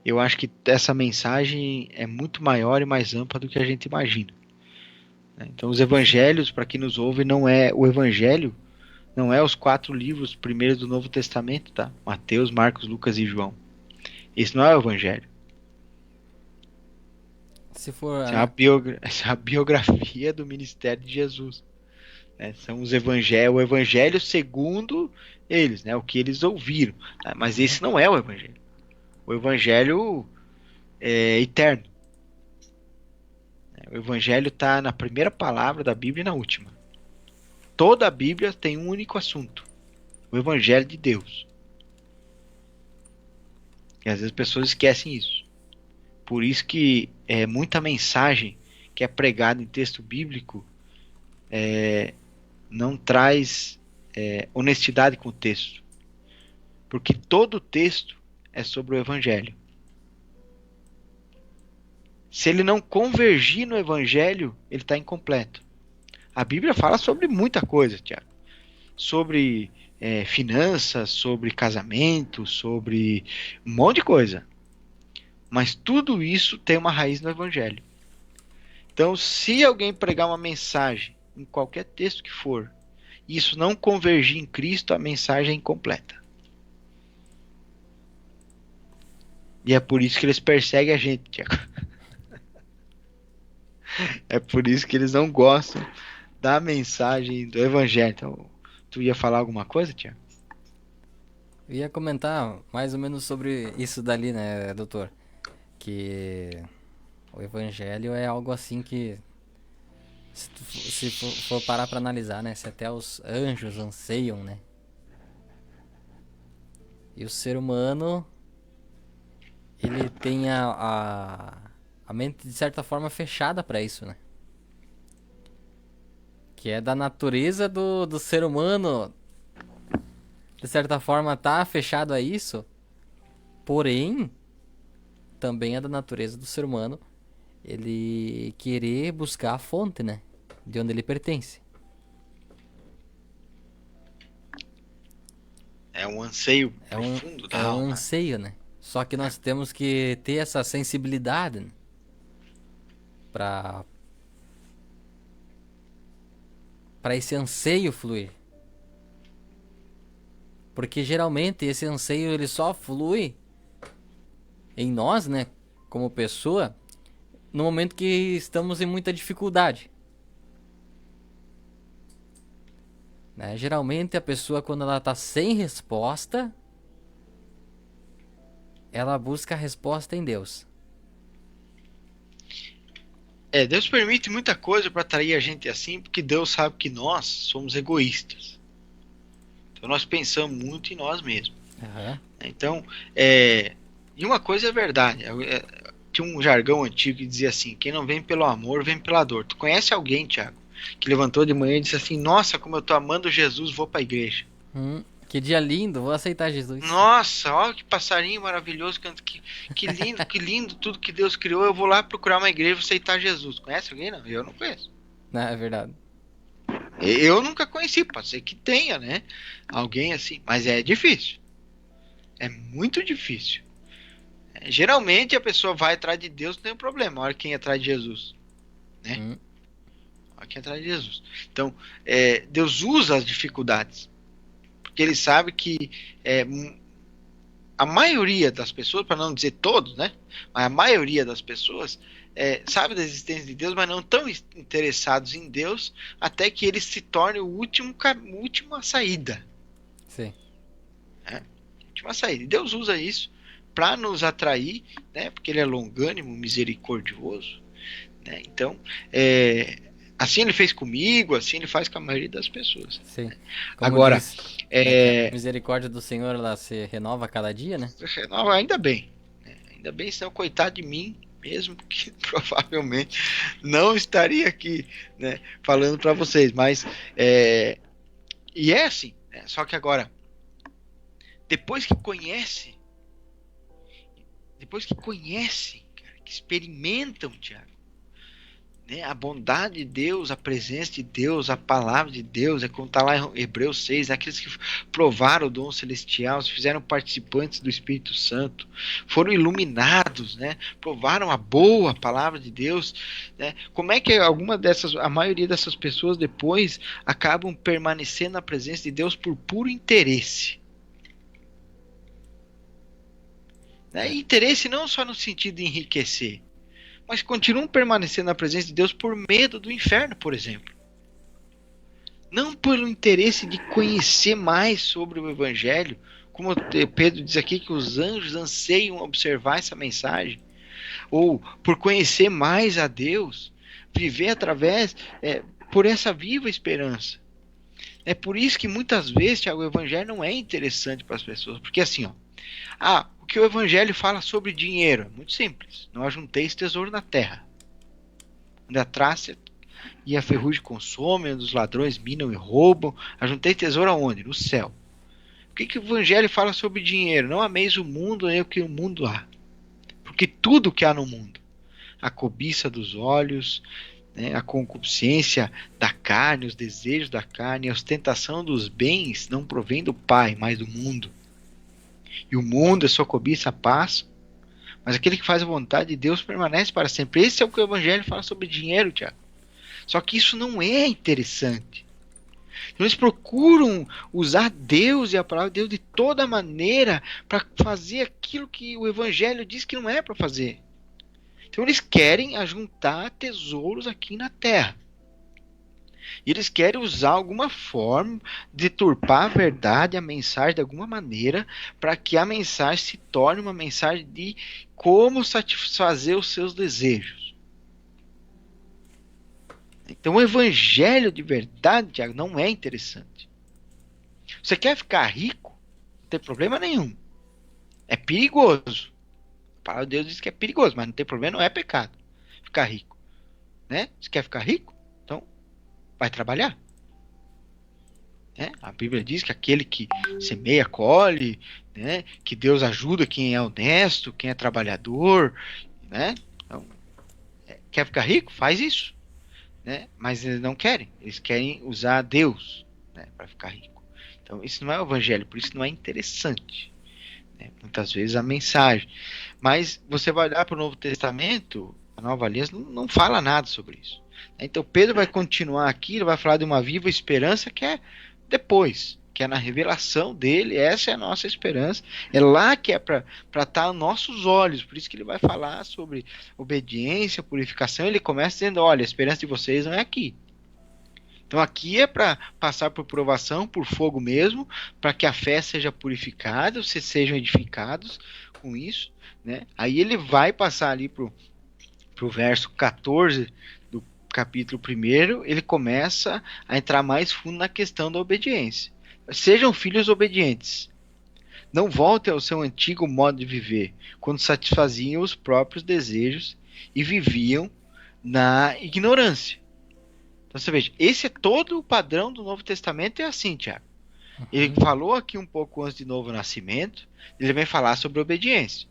eu acho que essa mensagem é muito maior e mais ampla do que a gente imagina. Então, os evangelhos, para quem nos ouve, não é o evangelho, não é os 4 livros primeiros do Novo Testamento, tá? Mateus, Marcos, Lucas e João. Esse não é o evangelho. Se for Essa é a biografia do ministério de Jesus. Né? São os evangelhos, o evangelho segundo eles, né? O que eles ouviram. Tá? Mas esse não é o evangelho. O evangelho é eterno. O evangelho está na primeira palavra da Bíblia e na última. Toda a Bíblia tem um único assunto: o evangelho de Deus. E às vezes as pessoas esquecem isso. Por isso que muita mensagem que é pregada em texto bíblico não traz honestidade com o texto. Porque todo o texto é sobre o evangelho. Se ele não convergir no evangelho, ele está incompleto. A Bíblia fala sobre muita coisa, Tiago. Sobre finanças, sobre casamento, sobre um monte de coisa. Mas tudo isso tem uma raiz no evangelho. Então, se alguém pregar uma mensagem, em qualquer texto que for, e isso não convergir em Cristo, a mensagem é incompleta. E é por isso que eles perseguem a gente, Tiago. É por isso que eles não gostam da mensagem do evangelho. Então, tu ia falar alguma coisa, Tiago? Eu ia comentar mais ou menos sobre isso dali, né, doutor? Que o evangelho é algo assim que, se for parar pra analisar, né, se até os anjos anseiam, né? E o ser humano, ele tem a mente de certa forma fechada pra isso, né? Que é da natureza do ser humano, de certa forma tá fechado a isso. Porém, também é da natureza do ser humano ele querer buscar a fonte, né? De onde ele pertence. É um anseio É um, profundo da é um alma. anseio, né? Só que nós temos que ter essa sensibilidade, né? Pra, pra esse anseio fluir. Porque geralmente esse anseio ele só flui em nós, né? Como pessoa, no momento que estamos em muita dificuldade. Né? Geralmente a pessoa, quando ela tá sem resposta, ela busca a resposta em Deus. Deus permite muita coisa para atrair a gente assim, porque Deus sabe que nós somos egoístas. Então nós pensamos muito em nós mesmos. Aham. Então, e uma coisa é verdade. Tinha um jargão antigo que dizia assim: quem não vem pelo amor, vem pela dor. Tu conhece alguém, Thiago, que levantou de manhã e disse assim: nossa, como eu tô amando Jesus, vou para a igreja. Que dia lindo, vou aceitar Jesus. Nossa, olha que passarinho maravilhoso, que lindo tudo que Deus criou. Eu vou lá procurar uma igreja e aceitar Jesus. Conhece alguém? Não, eu não conheço. Não, é verdade. Eu nunca conheci, pode ser que tenha, né? Alguém assim, mas é difícil. É muito difícil. Geralmente a pessoa vai atrás de Deus, não tem um problema. Olha quem é atrás de Jesus, né? Hum, Olha quem é atrás de Jesus. Então, Deus usa as dificuldades, porque Ele sabe que a maioria das pessoas, para não dizer todos, né? Mas a maioria das pessoas sabe da existência de Deus, mas não estão interessados em Deus até que Ele se torne o última saída. sim. Né? Última saída. E Deus usa isso para nos atrair, né? Porque Ele é longânimo, misericordioso. Né? Então, assim Ele fez comigo, assim Ele faz com a maioria das pessoas. Sim. Como Agora, diz, né, que a misericórdia do Senhor ela se renova a cada dia, né? não, ainda bem. Né? Ainda bem, senão coitado de mim, mesmo que provavelmente não estaria aqui, né, falando para vocês. Mas, e é assim, né? Só que agora, depois que conhece, cara, que experimentam, Tiago, né, a bondade de Deus, a presença de Deus, a palavra de Deus, como está lá em Hebreus 6, aqueles que provaram o dom celestial, se fizeram participantes do Espírito Santo, foram iluminados, né, provaram a boa palavra de Deus, né, como é que a maioria dessas pessoas depois acabam permanecendo na presença de Deus por puro interesse? Né, e interesse não só no sentido de enriquecer, mas continuam permanecendo na presença de Deus por medo do inferno, por exemplo. Não pelo interesse de conhecer mais sobre o Evangelho, como Pedro diz aqui que os anjos anseiam observar essa mensagem, ou por conhecer mais a Deus, viver através, por essa viva esperança. É por isso que muitas vezes, Tiago, o Evangelho não é interessante para as pessoas, porque assim, o que o Evangelho fala sobre dinheiro é muito simples. Não ajunteis tesouro na terra, onde a traça e a ferrugem consomem, onde os ladrões minam e roubam. Ajuntei tesouro aonde? No céu. O que o Evangelho fala sobre dinheiro? Não ameis o mundo nem o que o mundo há. Porque tudo que há no mundo, a cobiça dos olhos, né, a concupiscência da carne, os desejos da carne, a ostentação dos bens não provém do Pai, mas do mundo. E o mundo, a sua cobiça, passa, mas aquele que faz a vontade de Deus permanece para sempre. Esse é o que o Evangelho fala sobre dinheiro, Tiago. Só que isso não é interessante. Então eles procuram usar Deus e a palavra de Deus de toda maneira para fazer aquilo que o Evangelho diz que não é para fazer. Então eles querem ajuntar tesouros aqui na terra. E eles querem usar alguma forma de deturpar a verdade, a mensagem de alguma maneira, para que a mensagem se torne uma mensagem de como satisfazer os seus desejos. Então o evangelho de verdade, Tiago, não é interessante. Você quer ficar rico? Não tem problema nenhum. É perigoso. A palavra de Deus diz que é perigoso, mas não tem problema, não é pecado ficar rico. Né? Você quer ficar rico? Então vai trabalhar. Né? A Bíblia diz que aquele que semeia, colhe, né? Que Deus ajuda quem é honesto, quem é trabalhador. Né? Então, quer ficar rico? Faz isso. Né? Mas eles não querem. Eles querem usar Deus, né, para ficar rico. Então, isso não é o evangelho, por isso não é interessante, né? Muitas vezes a mensagem. Mas você vai olhar para o Novo Testamento, a Nova Aliança não fala nada sobre isso. Então, Pedro vai continuar aqui, ele vai falar de uma viva esperança que é depois, que é na revelação dele. Essa é a nossa esperança, é lá que é para estar aos nossos olhos. Por isso que ele vai falar sobre obediência, purificação. Ele começa dizendo: olha, a esperança de vocês não é aqui. Então aqui é para passar por provação, por fogo mesmo, para que a fé seja purificada, vocês sejam edificados com isso, né? Aí ele vai passar ali pro verso 14 do capítulo 1, ele começa a entrar mais fundo na questão da obediência. Sejam filhos obedientes. Não voltem ao seu antigo modo de viver, quando satisfaziam os próprios desejos e viviam na ignorância. Então você veja, esse é todo o padrão do Novo Testamento, é assim, Tiago. Ele falou aqui um pouco antes de novo nascimento, ele vem falar sobre obediência.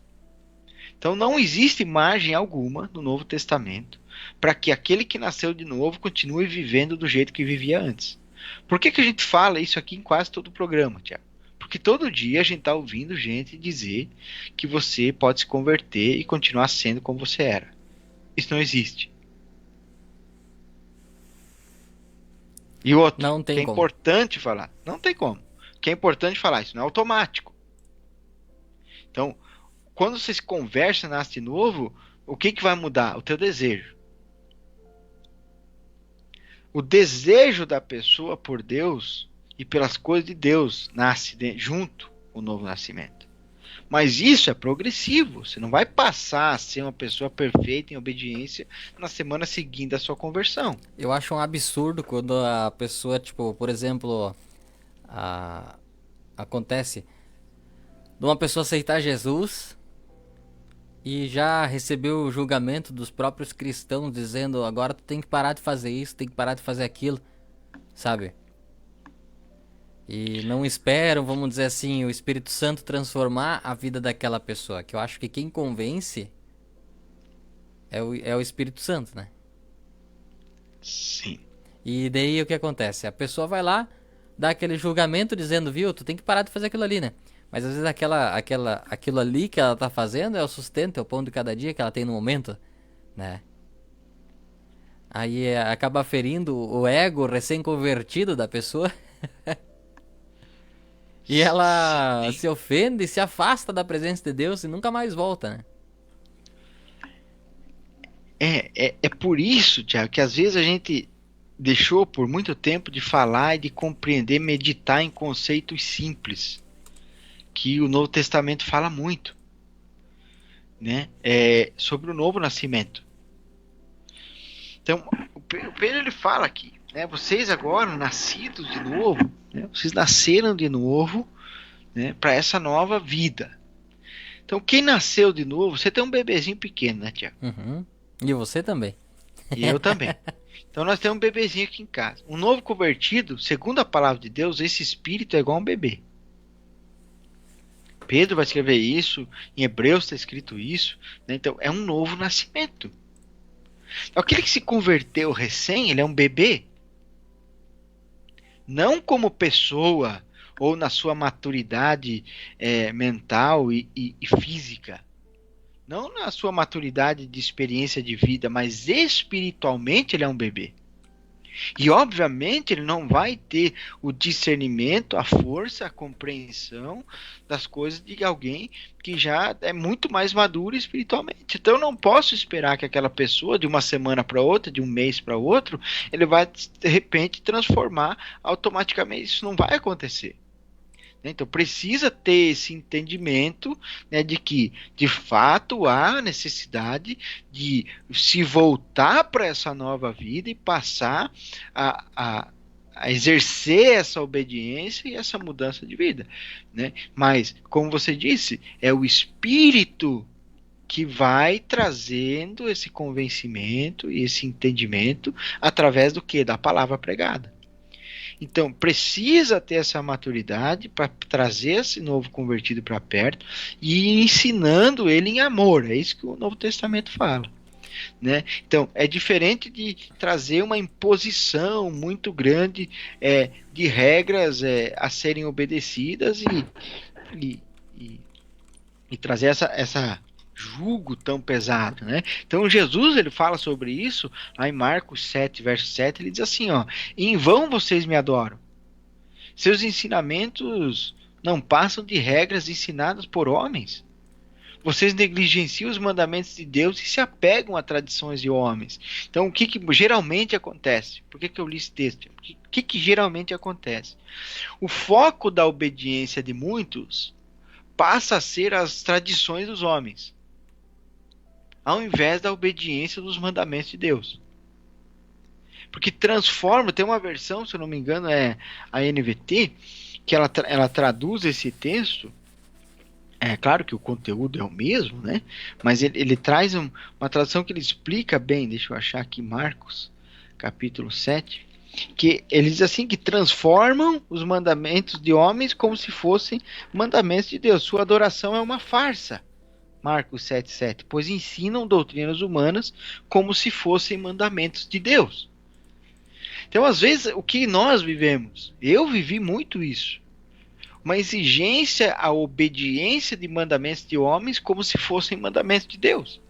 Então não existe margem alguma no Novo Testamento para que aquele que nasceu de novo continue vivendo do jeito que vivia antes. Por que a gente fala isso aqui em quase todo o programa, Tiago? Porque todo dia a gente está ouvindo gente dizer que você pode se converter e continuar sendo como você era. Isso não existe. E outro, Não tem que é como. importante falar, não tem como. Que é importante falar, isso não é automático. Então, quando você se converte e nasce de novo, o que vai mudar? O teu desejo. O desejo da pessoa por Deus e pelas coisas de Deus nasce junto com o novo nascimento. Mas isso é progressivo. Você não vai passar a ser uma pessoa perfeita em obediência na semana seguinte da sua conversão. Eu acho um absurdo quando a pessoa, tipo, por exemplo, acontece de uma pessoa aceitar Jesus e já recebeu o julgamento dos próprios cristãos dizendo: agora tu tem que parar de fazer isso, tem que parar de fazer aquilo, sabe? E não esperam, vamos dizer assim, o Espírito Santo transformar a vida daquela pessoa. Que eu acho que quem convence é o Espírito Santo, né? Sim. E daí o que acontece? A pessoa vai lá, dá aquele julgamento dizendo: viu, tu tem que parar de fazer aquilo ali, né? Mas às vezes aquilo ali que ela tá fazendo é o sustento, é o pão de cada dia que ela tem no momento, né? Aí acaba ferindo o ego recém-convertido da pessoa. E ela se ofende, se afasta da presença de Deus e nunca mais volta, né? É por isso, Tiago, que às vezes a gente deixou por muito tempo de falar e de compreender, meditar em conceitos simples, que o Novo Testamento fala muito, né? Sobre o novo nascimento. Então, o Pedro ele fala aqui, né? Vocês agora, nascidos de novo, né? Vocês nasceram de novo, né? Para essa nova vida. Então, quem nasceu de novo, você tem um bebezinho pequeno, né, Tiago? Uhum. E você também. E eu também. Então, nós temos um bebezinho aqui em casa. Um novo convertido, segundo a palavra de Deus, esse espírito é igual a um bebê. Pedro vai escrever isso, em Hebreus está escrito isso, né? Então é um novo nascimento. Então, aquele que se converteu recém, ele é um bebê, não como pessoa ou na sua maturidade mental e física, não na sua maturidade de experiência de vida, mas espiritualmente ele é um bebê. E obviamente ele não vai ter o discernimento, a força, a compreensão das coisas de alguém que já é muito mais maduro espiritualmente. Então eu não posso esperar que aquela pessoa de uma semana para outra, de um mês para outro, ele vai de repente transformar automaticamente. Isso não vai acontecer. Então precisa ter esse entendimento, né, de que de fato há necessidade de se voltar para essa nova vida e passar a exercer essa obediência e essa mudança de vida, né? Mas, como você disse, é o Espírito que vai trazendo esse convencimento e esse entendimento através do quê? Da palavra pregada. Então, precisa ter essa maturidade para trazer esse novo convertido para perto e ir ensinando ele em amor. É isso que o Novo Testamento fala. né? Então, é diferente de trazer uma imposição muito grande de regras a serem obedecidas e, e, e trazer essa jugo tão pesado, né? Então Jesus ele fala sobre isso lá em Marcos 7, verso 7, ele diz assim, ó: em vão vocês me adoram. Seus ensinamentos não passam de regras ensinadas por homens. Vocês negligenciam os mandamentos de Deus e se apegam a tradições de homens. Então, o que geralmente acontece? Por que eu li esse texto? O que geralmente acontece? O foco da obediência de muitos passa a ser as tradições dos homens, ao invés da obediência dos mandamentos de Deus. Porque transforma, tem uma versão, se eu não me engano, é a NVT, que ela traduz esse texto. É claro que o conteúdo é o mesmo, né? Mas ele traz uma tradução que ele explica bem. Deixa eu achar aqui, Marcos, capítulo 7. Que ele diz assim, que transformam os mandamentos de homens como se fossem mandamentos de Deus. Sua adoração é uma farsa. Marcos 7,7. Pois ensinam doutrinas humanas como se fossem mandamentos de Deus. Então, às vezes, o que nós vivemos, eu vivi muito isso. Uma exigência à obediência de mandamentos de homens como se fossem mandamentos de Deus.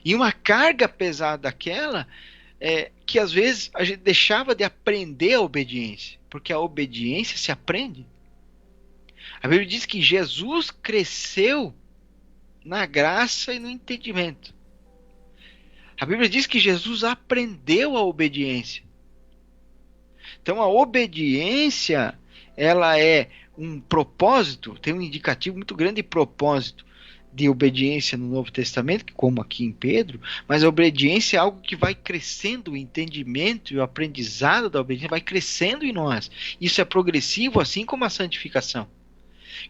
E uma carga pesada daquela que às vezes a gente deixava de aprender a obediência, porque a obediência se aprende. A Bíblia diz que Jesus cresceu na graça e no entendimento. A Bíblia diz que Jesus aprendeu a obediência. Então a obediência, ela é um propósito, tem um indicativo muito grande de propósito de obediência no Novo Testamento, como aqui em Pedro, mas a obediência é algo que vai crescendo, o entendimento e o aprendizado da obediência vai crescendo em nós. Isso é progressivo, assim como a santificação.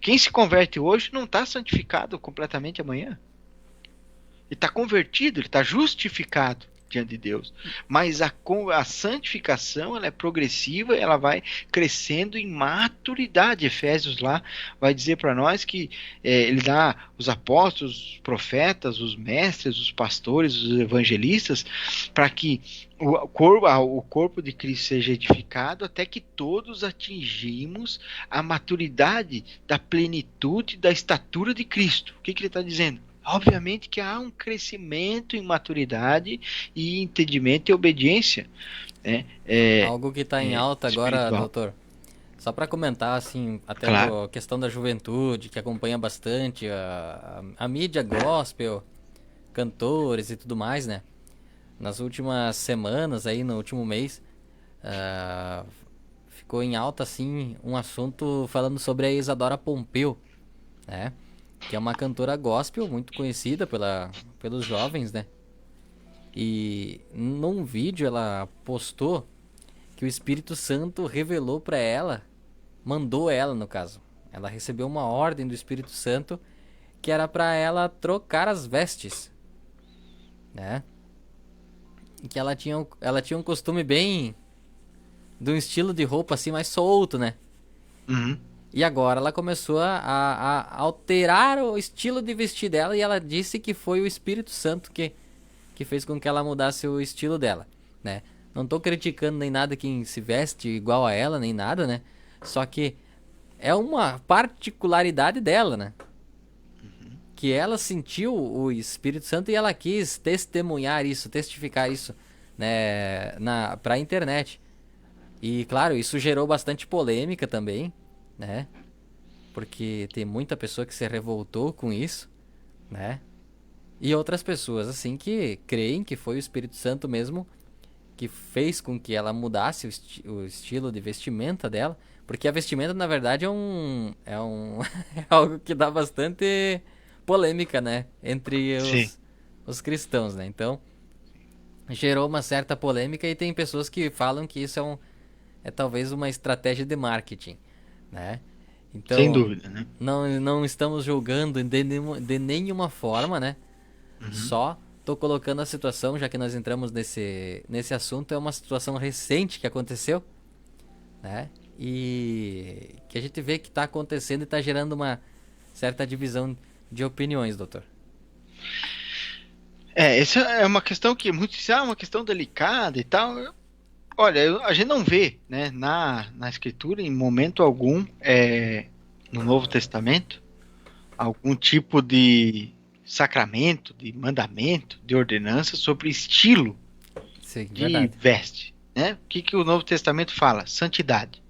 Quem se converte hoje não está santificado completamente amanhã. Ele está convertido, ele está justificado diante de Deus. Mas a santificação ela é progressiva, ela vai crescendo em maturidade. Efésios lá vai dizer para nós que ele dá os apóstolos, os profetas, os mestres, os pastores, os evangelistas, para que o corpo de Cristo seja edificado até que todos atingimos a maturidade da plenitude da estatura de Cristo. O que ele está dizendo? Obviamente que há um crescimento em maturidade e entendimento e obediência. Né? Algo que está em alta agora, espiritual. doutor. Só para comentar, assim, até Claro. a questão da juventude, que acompanha bastante a mídia gospel, cantores e tudo mais, né? Nas últimas semanas, aí no último mês, ficou em alta, assim, um assunto falando sobre a Isadora Pompeu, né? Que é uma cantora gospel muito conhecida pelos jovens, né? E num vídeo ela postou que o Espírito Santo revelou para ela, mandou ela no caso. Ela recebeu uma ordem do Espírito Santo que era para ela trocar as vestes, né? E que ela tinha um costume bem de um estilo de roupa assim mais solto, né? Uhum. E agora ela começou a alterar o estilo de vestir dela e ela disse que foi o Espírito Santo que fez com que ela mudasse o estilo dela, né? Não tô criticando nem nada quem se veste igual a ela, nem nada, né? Só que é uma particularidade dela, né? Que ela sentiu o Espírito Santo e ela quis testemunhar isso, testificar isso, né? Pra internet. E claro, isso gerou bastante polêmica também, né? Porque tem muita pessoa que se revoltou com isso, né? E outras pessoas, assim, que creem que foi o Espírito Santo mesmo que fez com que ela mudasse o estilo de vestimenta dela. Porque a vestimenta, na verdade, é algo que dá bastante polêmica, né? Entre os cristãos, né? Então, gerou uma certa polêmica e tem pessoas que falam que isso é talvez uma estratégia de marketing, né? Então, sem dúvida, né? não estamos julgando de nenhuma forma, né? Uhum. Só tô colocando a situação, já que nós entramos nesse assunto, é uma situação recente que aconteceu, né? E que a gente vê que está acontecendo e está gerando uma certa divisão de opiniões, doutor. Essa é uma questão que muitos dizem, uma questão delicada e tal. Olha, a gente não vê, né, na Escritura, em momento algum, no Novo Testamento, algum tipo de sacramento, de mandamento, de ordenança sobre estilo Sim, de verdade. veste, né? O que o Novo Testamento fala? Santidade,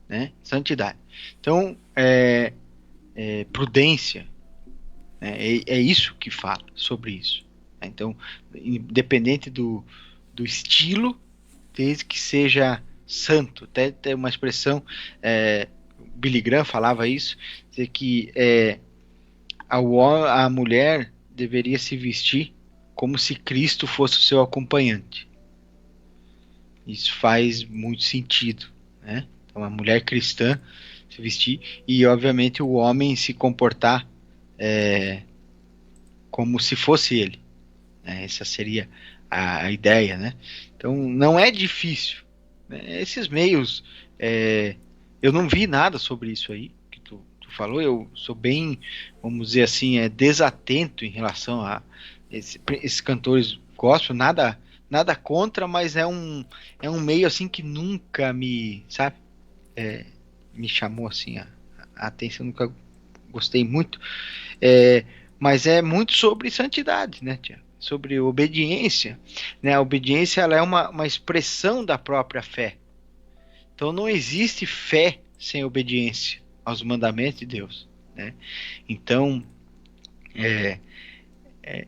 né? Santidade. Então, prudência, né? É isso que fala sobre isso. Né? Então, independente do estilo, desde que seja santo. Até tem uma expressão, Billy Graham falava isso, dizer que a mulher deveria se vestir como se Cristo fosse o seu acompanhante. Isso faz muito sentido, né? Então, a mulher cristã se vestir e, obviamente, o homem se comportar como se fosse ele. Né? Essa seria a ideia, né? Então, não é difícil. Né? Esses meios, eu não vi nada sobre isso aí que tu falou. Eu sou bem, vamos dizer assim, desatento em relação a esses cantores gospel. Nada contra, mas é um meio assim que nunca me, sabe, me chamou assim a atenção. Nunca gostei muito. É, mas é muito sobre santidade, né, Tiago? Sobre obediência, né? A obediência, ela é uma expressão da própria fé. Então não existe fé sem obediência aos mandamentos de Deus, né? Então,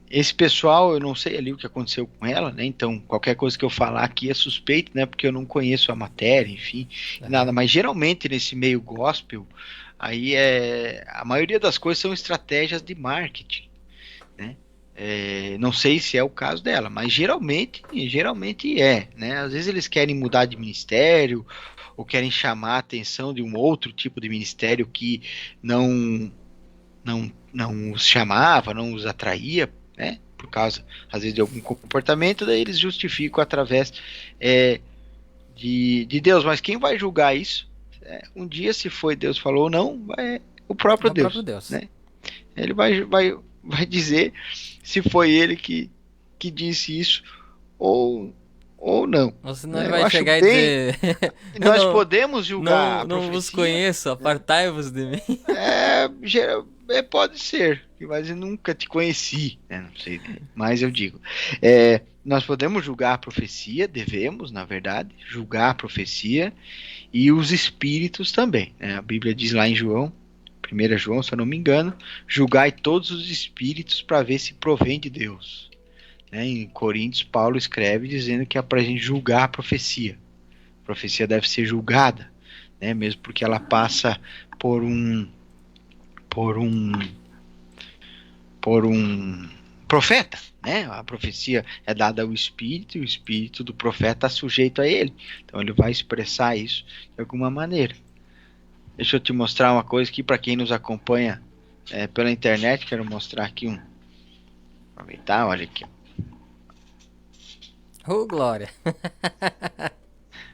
esse pessoal, eu não sei ali o que aconteceu com ela, né? Então, qualquer coisa que eu falar aqui é suspeito, né? Porque eu não conheço a matéria, enfim, nada. Aham. Mas geralmente nesse meio gospel, aí a maioria das coisas são estratégias de marketing, né? Não sei se é o caso dela, mas geralmente é, né? Às vezes eles querem mudar de ministério ou querem chamar a atenção de um outro tipo de ministério que não não os chamava, não os atraía, né? Por causa, às vezes, de algum comportamento, daí eles justificam através de Deus. Mas quem vai julgar isso? Um dia, se foi Deus falou ou não, é o É próprio o próprio Deus, Deus. né? Ele vai dizer se foi ele que disse isso ou, ou não. Ou senão ele Né? Eu vai acho chegar e bem. dizer: Eu Nós podemos julgar a não vos profecia, conheço, né? apartai-vos de mim. Pode ser, mas eu nunca te conheci, né? Não sei, mas eu digo, nós podemos julgar a profecia, devemos, na verdade, julgar a profecia e os espíritos também, né? A Bíblia diz lá em João, 1 João, se eu não me engano, julgai todos os espíritos para ver se provém de Deus. Né? Em Coríntios, Paulo escreve dizendo que é para a gente julgar a profecia. A profecia deve ser julgada, né? Mesmo porque ela passa por um por um por um profeta, né? A profecia é dada ao espírito e o espírito do profeta está sujeito a ele. Então ele vai expressar isso de alguma maneira. Deixa eu te mostrar uma coisa aqui para quem nos acompanha pela internet. Quero mostrar aqui aproveitar, olha aqui. Oh, glória.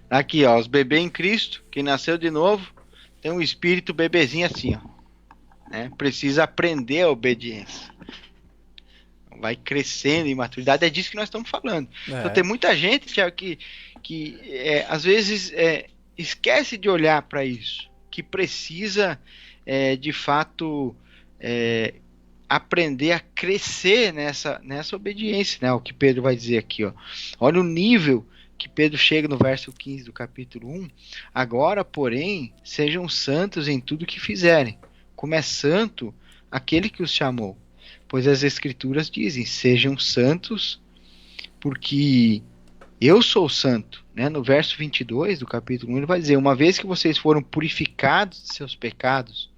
Aqui, ó, os bebês em Cristo, quem nasceu de novo, tem um espírito bebezinho assim, ó. Né? Precisa aprender a obediência. Vai crescendo em maturidade, é disso que nós estamos falando. Então É. tem muita gente, Thiago, que às vezes esquece de olhar para isso, que precisa de fato aprender a crescer nessa obediência, né? O que Pedro vai dizer aqui, ó. Olha o nível que Pedro chega no verso 15 do capítulo 1. Agora, porém, sejam santos em tudo que fizerem, como é santo aquele que os chamou. Pois as escrituras dizem, sejam santos, porque eu sou santo. Né? No verso 22 do capítulo 1, ele vai dizer, uma vez que vocês foram purificados de seus pecados,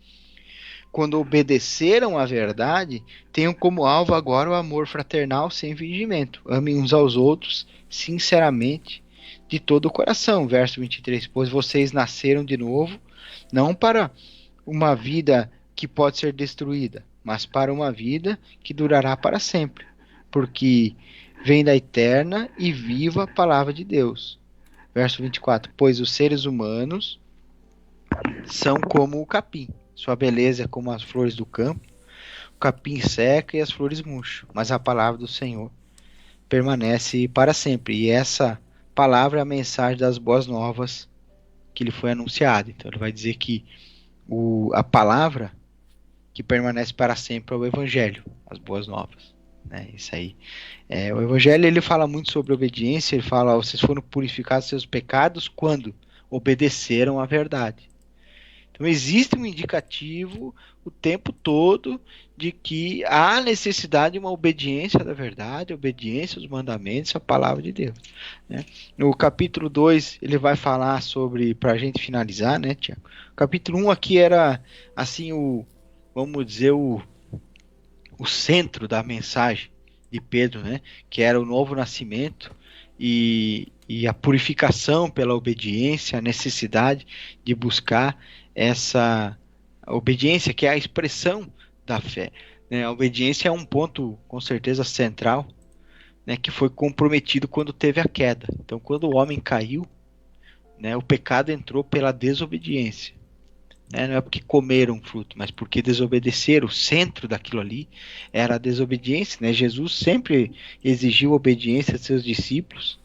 quando obedeceram à verdade, tenham como alvo agora o amor fraternal sem fingimento. Amem uns aos outros sinceramente, de todo o coração. Verso 23, pois vocês nasceram de novo, não para uma vida que pode ser destruída, mas para uma vida que durará para sempre, porque vem da eterna e viva palavra de Deus. Verso 24, pois os seres humanos são como o capim, sua beleza é como as flores do campo. O capim seca e as flores murcham, mas a palavra do Senhor permanece para sempre. E essa palavra é a mensagem das boas novas que lhe foi anunciada. Então ele vai dizer que a palavra que permanece para sempre é o Evangelho, as boas novas. Né? Isso aí. O Evangelho ele fala muito sobre obediência. Ele fala: vocês foram purificados dos seus pecados quando obedeceram à verdade. Então existe um indicativo o tempo todo de que há necessidade de uma obediência da verdade, obediência aos mandamentos, à palavra de Deus. Né? No capítulo 2 ele vai falar sobre, para a gente finalizar, né, Tiago? O capítulo 1 aqui era assim vamos dizer, o centro da mensagem de Pedro, né? Que era o novo nascimento e a purificação pela obediência, a necessidade de buscar essa obediência, que é a expressão da fé. Né? A obediência é um ponto, com certeza, central, né? Que foi comprometido quando teve a queda. Então, quando o homem caiu, né? O pecado entrou pela desobediência. Não é porque comeram fruto, mas porque desobedeceram. O centro daquilo ali era a desobediência. Né? Jesus sempre exigiu obediência a seus discípulos,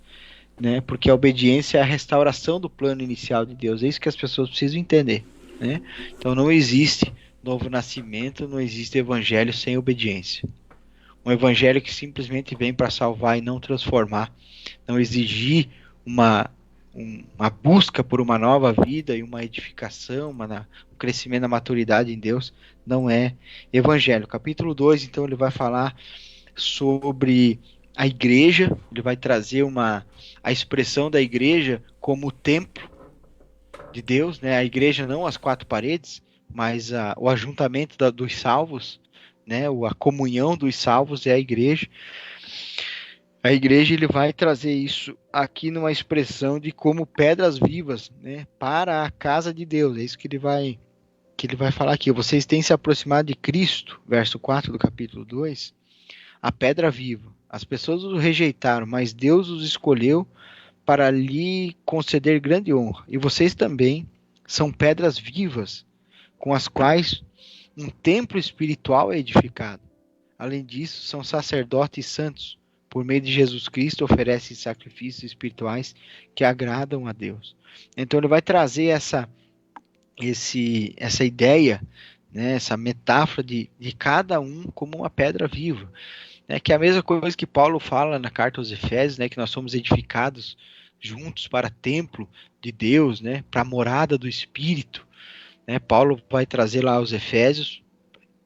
né? Porque a obediência é a restauração do plano inicial de Deus. É isso que as pessoas precisam entender. Né? Então não existe novo nascimento, não existe evangelho sem obediência. Um evangelho que simplesmente vem para salvar e não transformar, não exigir uma busca por uma nova vida e uma edificação, um crescimento da maturidade em Deus, não é evangelho. Capítulo 2, então, ele vai falar sobre a igreja, ele vai trazer a expressão da igreja como o templo de Deus, né? A igreja não as quatro paredes, mas o ajuntamento dos salvos, né? A comunhão dos salvos é a igreja. A igreja ele vai trazer isso aqui numa expressão de como pedras vivas, né, para a casa de Deus. É isso que ele vai falar aqui. Vocês têm se aproximado de Cristo, verso 4 do capítulo 2, a pedra viva. As pessoas o rejeitaram, mas Deus os escolheu para lhe conceder grande honra. E vocês também são pedras vivas, com as quais um templo espiritual é edificado. Além disso, são sacerdotes santos. Por meio de Jesus Cristo, oferece sacrifícios espirituais que agradam a Deus. Então ele vai trazer essa ideia, né, essa metáfora de cada um como uma pedra viva. Né, que é a mesma coisa que Paulo fala na carta aos Efésios, né, que nós somos edificados juntos para templo de Deus, né, para a morada do Espírito. Né, Paulo vai trazer lá aos Efésios,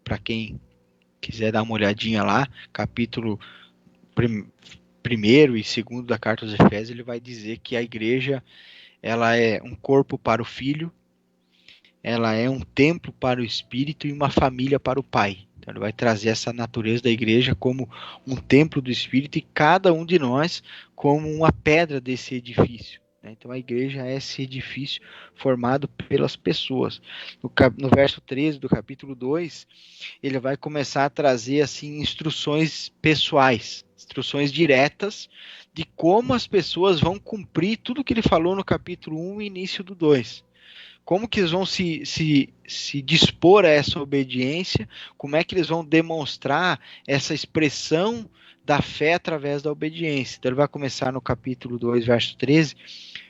para quem quiser dar uma olhadinha lá, capítulo 1º e 2º da carta aos Efésios, ele vai dizer que a igreja ela é um corpo para o Filho, ela é um templo para o Espírito e uma família para o Pai. Então ele vai trazer essa natureza da igreja como um templo do Espírito e cada um de nós como uma pedra desse edifício. Então a igreja é esse edifício formado pelas pessoas. No verso 13 do capítulo 2, ele vai começar a trazer assim instruções pessoais, instruções diretas de como as pessoas vão cumprir tudo o que ele falou no capítulo 1 e início do 2. Como que eles vão se dispor a essa obediência, como é que eles vão demonstrar essa expressão da fé através da obediência. Então ele vai começar no capítulo 2, verso 13,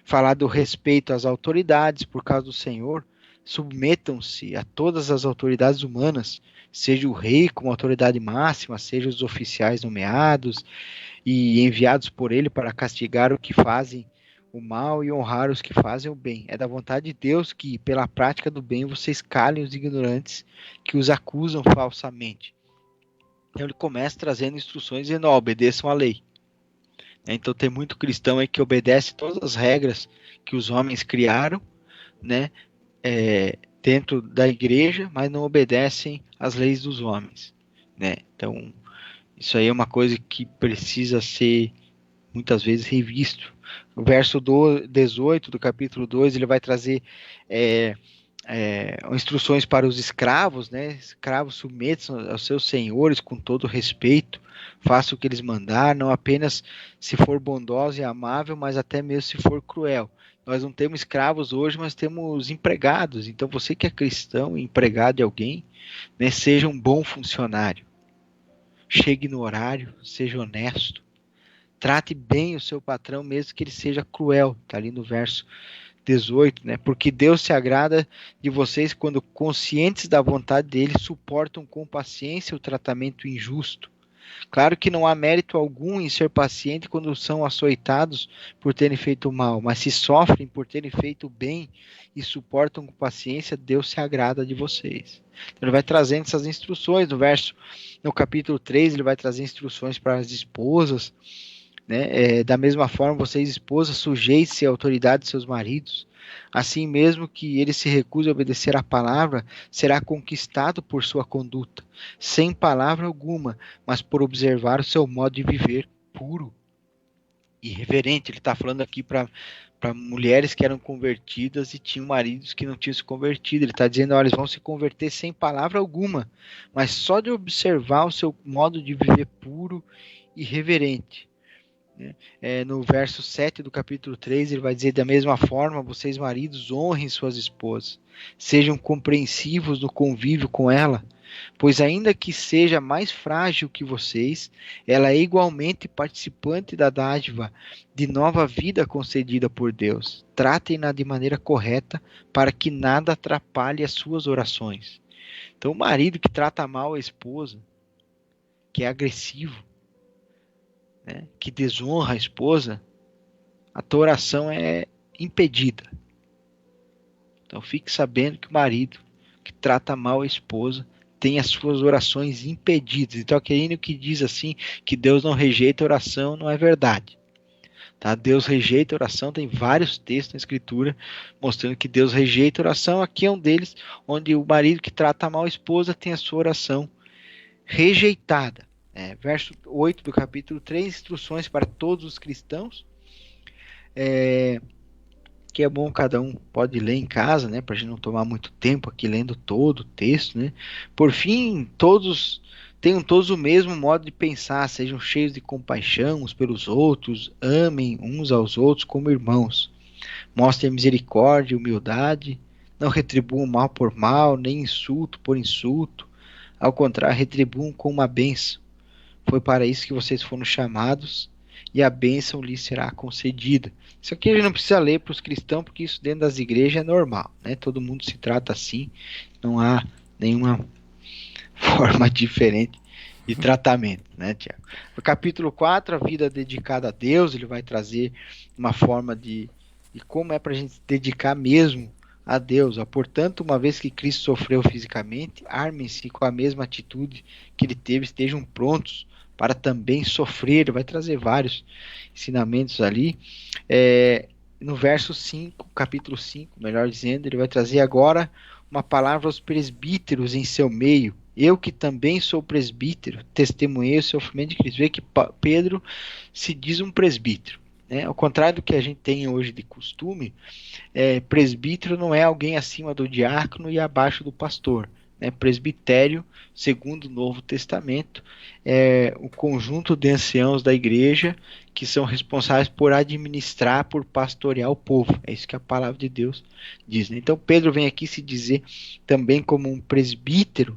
falar do respeito às autoridades por causa do Senhor. Submetam-se a todas as autoridades humanas, seja o rei como autoridade máxima, seja os oficiais nomeados e enviados por ele para castigar o que fazem o mal e honrar os que fazem o bem. É da vontade de Deus que, pela prática do bem, vocês calem os ignorantes que os acusam falsamente. Então ele começa trazendo instruções dizendo, obedeçam à lei. Então tem muito cristão aí que obedece todas as regras que os homens criaram, né, dentro da igreja, mas não obedecem às leis dos homens. Né? Então isso aí é uma coisa que precisa ser muitas vezes revisto. O verso 18 do capítulo 2, ele vai trazer instruções para os escravos, né? Escravos, submetam aos seus senhores com todo respeito, façam o que eles mandar, não apenas se for bondoso e amável, mas até mesmo se for cruel. Nós não temos escravos hoje, mas temos empregados. Então você que é cristão, empregado de alguém, né, seja um bom funcionário. Chegue no horário, seja honesto. Trate bem o seu patrão, mesmo que ele seja cruel. Está ali no verso 18, né? Porque Deus se agrada de vocês quando, conscientes da vontade dele, suportam com paciência o tratamento injusto. Claro que não há mérito algum em ser paciente quando são açoitados por terem feito mal, mas se sofrem por terem feito bem e suportam com paciência, Deus se agrada de vocês. Então, ele vai trazendo essas instruções no capítulo 3, ele vai trazer instruções para as esposas, né? Da mesma forma, vocês, esposas, sujeitem-se à autoridade de seus maridos. Assim mesmo que ele se recuse a obedecer à palavra, será conquistado por sua conduta, sem palavra alguma, mas por observar o seu modo de viver puro e reverente. Ele está falando aqui para mulheres que eram convertidas e tinham maridos que não tinham se convertido. Ele está dizendo, olha, eles vão se converter sem palavra alguma, mas só de observar o seu modo de viver puro e reverente. No verso 7 do capítulo 3, ele vai dizer, da mesma forma, vocês maridos honrem suas esposas, sejam compreensivos no convívio com ela, pois ainda que seja mais frágil que vocês, ela é igualmente participante da dádiva de nova vida concedida por Deus. Tratem-na de maneira correta, para que nada atrapalhe as suas orações. Então, o marido que trata mal a esposa, que é agressivo, né, que desonra a esposa, a tua oração é impedida. Então fique sabendo que o marido que trata mal a esposa tem as suas orações impedidas. Então aquele que diz assim que Deus não rejeita a oração não é verdade. Tá? Deus rejeita a oração, tem vários textos na escritura mostrando que Deus rejeita a oração. Aqui é um deles, onde o marido que trata mal a esposa tem a sua oração rejeitada. Verso 8 do capítulo 3, instruções para todos os cristãos, que é bom cada um pode ler em casa, né, para a gente não tomar muito tempo aqui lendo todo o texto, né. Por fim, tenham todos o mesmo modo de pensar, sejam cheios de compaixão uns pelos outros, amem uns aos outros como irmãos, mostrem misericórdia e humildade, não retribuam mal por mal, nem insulto por insulto, ao contrário, retribuam com uma bênção. Foi para isso que vocês foram chamados, e a bênção lhes será concedida. Isso aqui a gente não precisa ler para os cristãos, porque isso dentro das igrejas é normal, né? Todo mundo se trata assim, não há nenhuma forma diferente de tratamento, né, Tiago? No capítulo 4, a vida dedicada a Deus, ele vai trazer uma forma de como é para a gente se dedicar mesmo a Deus. Portanto, uma vez que Cristo sofreu fisicamente, armem-se com a mesma atitude que ele teve, estejam prontos para também sofrer. Ele vai trazer vários ensinamentos ali. No verso 5, capítulo 5, melhor dizendo, ele vai trazer agora uma palavra aos presbíteros em seu meio. Eu que também sou presbítero, testemunhei o sofrimento de Cristo. Vê que Pedro se diz um presbítero. Ao contrário do que a gente tem hoje de costume, presbítero não é alguém acima do diácono e abaixo do pastor. Presbitério, segundo o Novo Testamento, é o conjunto de anciãos da igreja que são responsáveis por administrar, por pastorear o povo. É isso que a palavra de Deus diz. Então Pedro vem aqui se dizer também como um presbítero,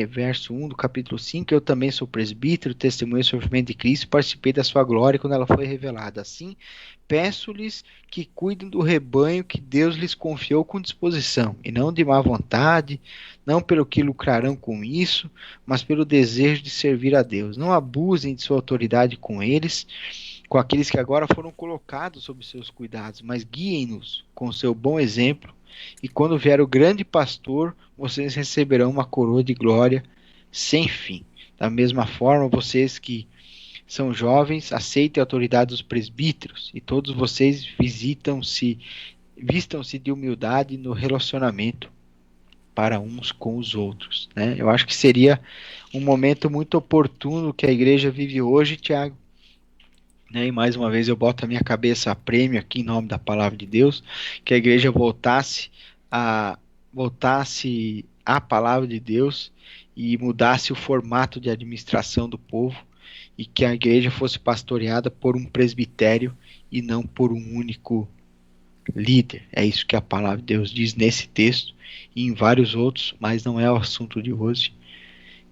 verso 1 do capítulo 5, eu também sou presbítero, testemunhei o sofrimento de Cristo, participei da sua glória quando ela foi revelada. Assim, peço-lhes que cuidem do rebanho que Deus lhes confiou com disposição, e não de má vontade, não pelo que lucrarão com isso, mas pelo desejo de servir a Deus. Não abusem de sua autoridade com eles, com aqueles que agora foram colocados sob seus cuidados, mas guiem-nos com seu bom exemplo, e quando vier o grande pastor, vocês receberão uma coroa de glória sem fim. Da mesma forma, vocês que são jovens, aceitem a autoridade dos presbíteros, e todos vocês vistam-se de humildade no relacionamento para uns com os outros. Eu acho que seria um momento muito oportuno que a igreja vive hoje, Tiago. E mais uma vez eu boto a minha cabeça a prêmio aqui em nome da palavra de Deus, que a igreja voltasse à palavra de Deus e mudasse o formato de administração do povo, e que a igreja fosse pastoreada por um presbitério e não por um único líder. É isso que a palavra de Deus diz nesse texto e em vários outros, mas não é o assunto de hoje.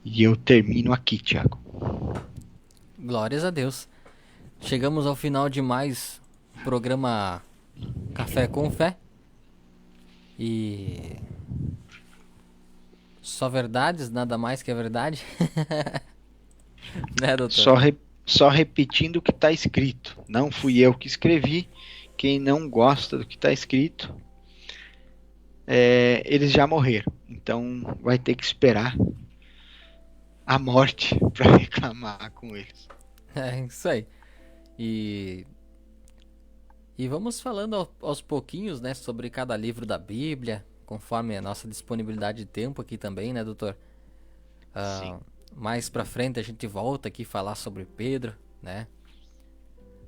E eu termino aqui, Tiago. Glórias a Deus. Chegamos ao final de mais programa Café com Fé. E só verdades, nada mais que a verdade. Né, doutor? Só repetindo o que está escrito. Não fui eu que escrevi. Quem não gosta do que está escrito, eles já morreram. Então vai ter que esperar a morte para reclamar com eles. É isso aí. E vamos falando aos pouquinhos, né, sobre cada livro da Bíblia, conforme a nossa disponibilidade de tempo aqui também, né, doutor? Sim. Mais pra frente a gente volta aqui falar sobre Pedro, né?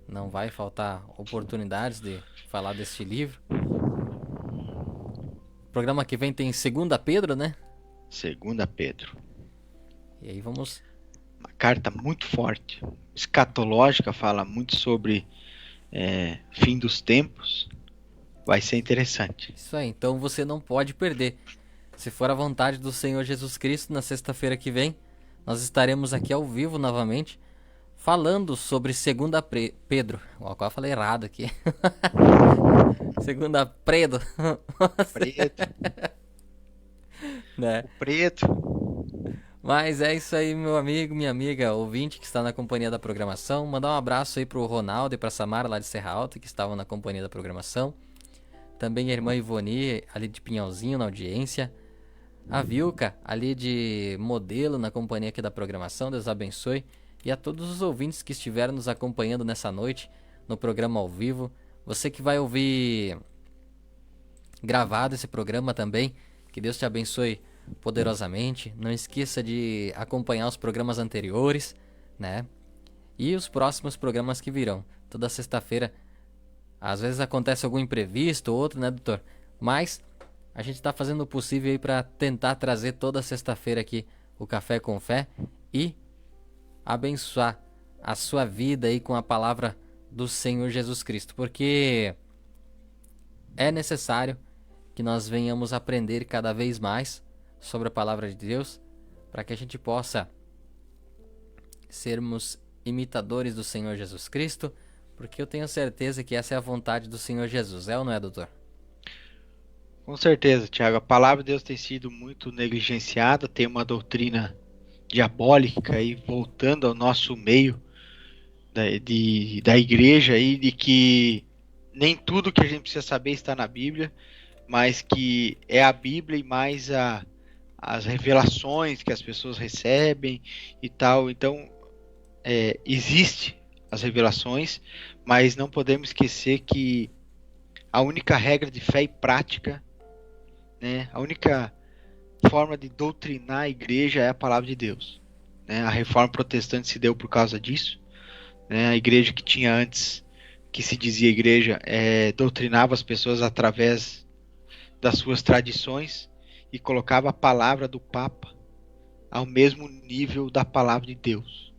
Não vai faltar oportunidades de falar deste livro. O programa que vem tem 2 Pedro, né? 2 Pedro. E aí vamos... Uma carta muito forte. Escatológica, fala muito sobre fim dos tempos. Vai ser interessante. Isso aí, então você não pode perder. Se for a vontade do Senhor Jesus Cristo, na sexta-feira que vem, nós estaremos aqui ao vivo novamente, falando sobre 2 Pedro. Agora eu falei errado aqui. 2 Pedro. Preto. Né? O preto. Mas é isso aí, meu amigo, minha amiga, ouvinte que está na companhia da programação. Mandar um abraço aí pro Ronaldo e pra Samara lá de Serra Alta, que estavam na companhia da programação. Também a irmã Ivoni, ali de Pinhalzinho, na audiência. A Vilca, ali de Modelo, na companhia aqui da programação. Deus abençoe. E a todos os ouvintes que estiveram nos acompanhando nessa noite, no programa ao vivo. Você que vai ouvir gravado esse programa também, que Deus te abençoe poderosamente. Não esqueça de acompanhar os programas anteriores, né? E os próximos programas que virão. Toda sexta-feira, às vezes acontece algum imprevisto ou outro, né, doutor? Mas a gente tá fazendo o possível aí para tentar trazer toda sexta-feira aqui o Café com Fé e abençoar a sua vida aí com a palavra do Senhor Jesus Cristo, porque é necessário que nós venhamos aprender cada vez mais sobre a palavra de Deus, para que a gente possa sermos imitadores do Senhor Jesus Cristo, porque eu tenho certeza que essa é a vontade do Senhor Jesus, é ou não é, doutor? Com certeza, Tiago. A palavra de Deus tem sido muito negligenciada, tem uma doutrina diabólica aí voltando ao nosso meio da igreja aí, de que nem tudo que a gente precisa saber está na Bíblia, mas que é a Bíblia e mais as revelações que as pessoas recebem e tal. Então, existe as revelações, mas não podemos esquecer que a única regra de fé e prática, né, a única forma de doutrinar a igreja é a palavra de Deus. Né? A reforma protestante se deu por causa disso. Né? A igreja que tinha antes, que se dizia igreja, doutrinava as pessoas através das suas tradições e colocava a palavra do Papa ao mesmo nível da palavra de Deus.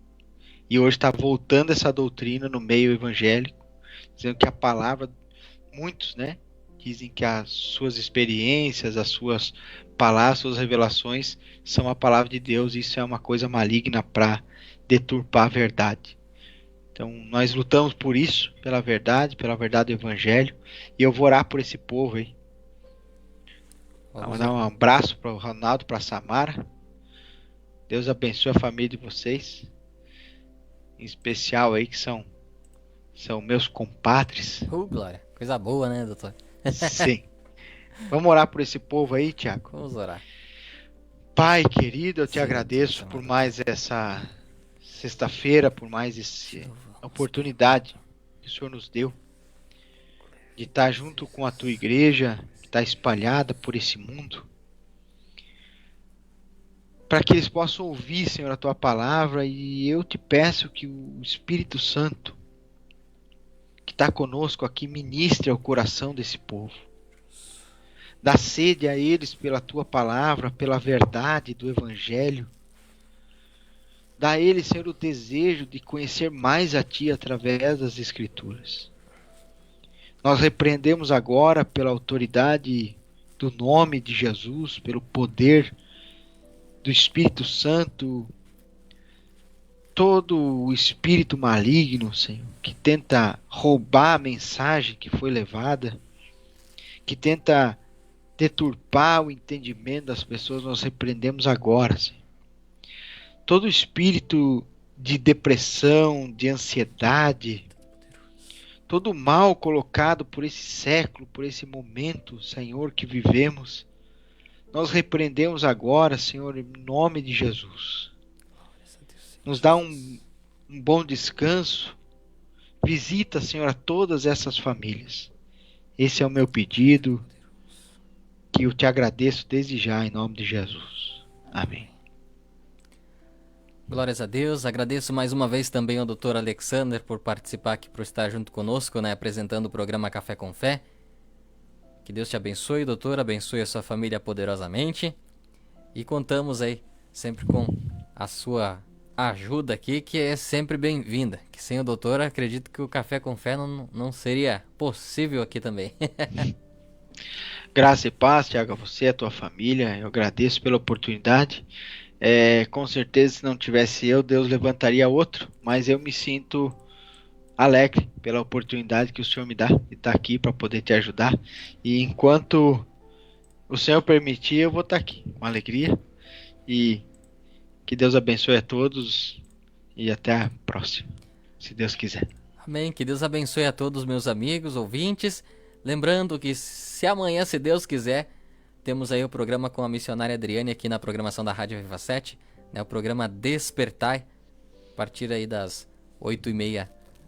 E hoje está voltando essa doutrina no meio evangélico, dizendo que a palavra, muitos, né, dizem que as suas experiências, as suas palavras, suas revelações são a palavra de Deus, e isso é uma coisa maligna para deturpar a verdade. Então nós lutamos por isso, pela verdade do evangelho, e eu vou orar por esse povo aí. Vou mandar um abraço para o Ronaldo, para a Samara. Deus abençoe a família de vocês, em especial aí que são meus compadres. Glória, coisa boa, né, doutor? Sim. Vamos orar por esse povo aí, Tiago? Vamos orar. Pai querido, eu te agradeço por mais essa sexta-feira, por mais essa oportunidade que o Senhor nos deu de estar junto com a tua igreja, que está espalhada por esse mundo, para que eles possam ouvir, Senhor, a tua palavra. E eu te peço que o Espírito Santo, que está conosco aqui, ministre ao coração desse povo. Dá sede a eles pela tua palavra, pela verdade do evangelho. Dá a eles, Senhor, o desejo de conhecer mais a ti através das Escrituras. Nós repreendemos agora pela autoridade do nome de Jesus, pelo poder do Espírito Santo, todo o espírito maligno, Senhor, que tenta roubar a mensagem que foi levada, que tenta deturpar o entendimento das pessoas, nós repreendemos agora, Senhor. Todo espírito de depressão, de ansiedade, todo o mal colocado por esse século, por esse momento, Senhor, que vivemos, nós repreendemos agora, Senhor, em nome de Jesus. Nos dá um bom descanso. Visita, Senhor, a todas essas famílias. Esse é o meu pedido, que eu te agradeço desde já, em nome de Jesus. Amém. Glórias a Deus. Agradeço mais uma vez também ao Dr. Alexander por participar aqui, por estar junto conosco, né, apresentando o programa Café com Fé. Que Deus te abençoe, doutor, abençoe a sua família poderosamente. E contamos aí sempre com a sua ajuda aqui, que é sempre bem-vinda. Que sem o doutor, acredito que o Café com Fé não seria possível aqui também. Graça e paz, Tiago, a você e a tua família. Eu agradeço pela oportunidade. Com certeza, se não tivesse eu, Deus levantaria outro. Mas eu me sinto alegre pela oportunidade que o Senhor me dá de estar aqui para poder te ajudar. E enquanto o Senhor permitir, eu vou estar aqui com alegria. E que Deus abençoe a todos e até a próxima, se Deus quiser. Amém. Que Deus abençoe a todos meus amigos, ouvintes. Lembrando que se amanhã, se Deus quiser, temos aí o programa com a missionária Adriane aqui na programação da Rádio Viva 7, né, o programa Despertai, a partir aí das 8h30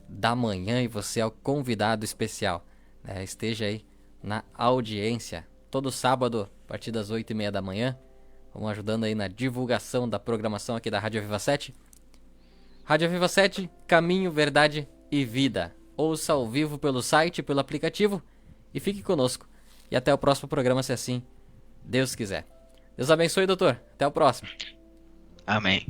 da manhã, e você é o convidado especial, né, esteja aí na audiência, todo sábado, a partir das 8h30 da manhã, vamos ajudando aí na divulgação da programação aqui da Rádio Viva 7. Rádio Viva 7, caminho, verdade e vida. Ouça ao vivo pelo site, pelo aplicativo, e fique conosco. E até o próximo programa, se assim Deus quiser. Deus abençoe, doutor. Até o próximo. Amém.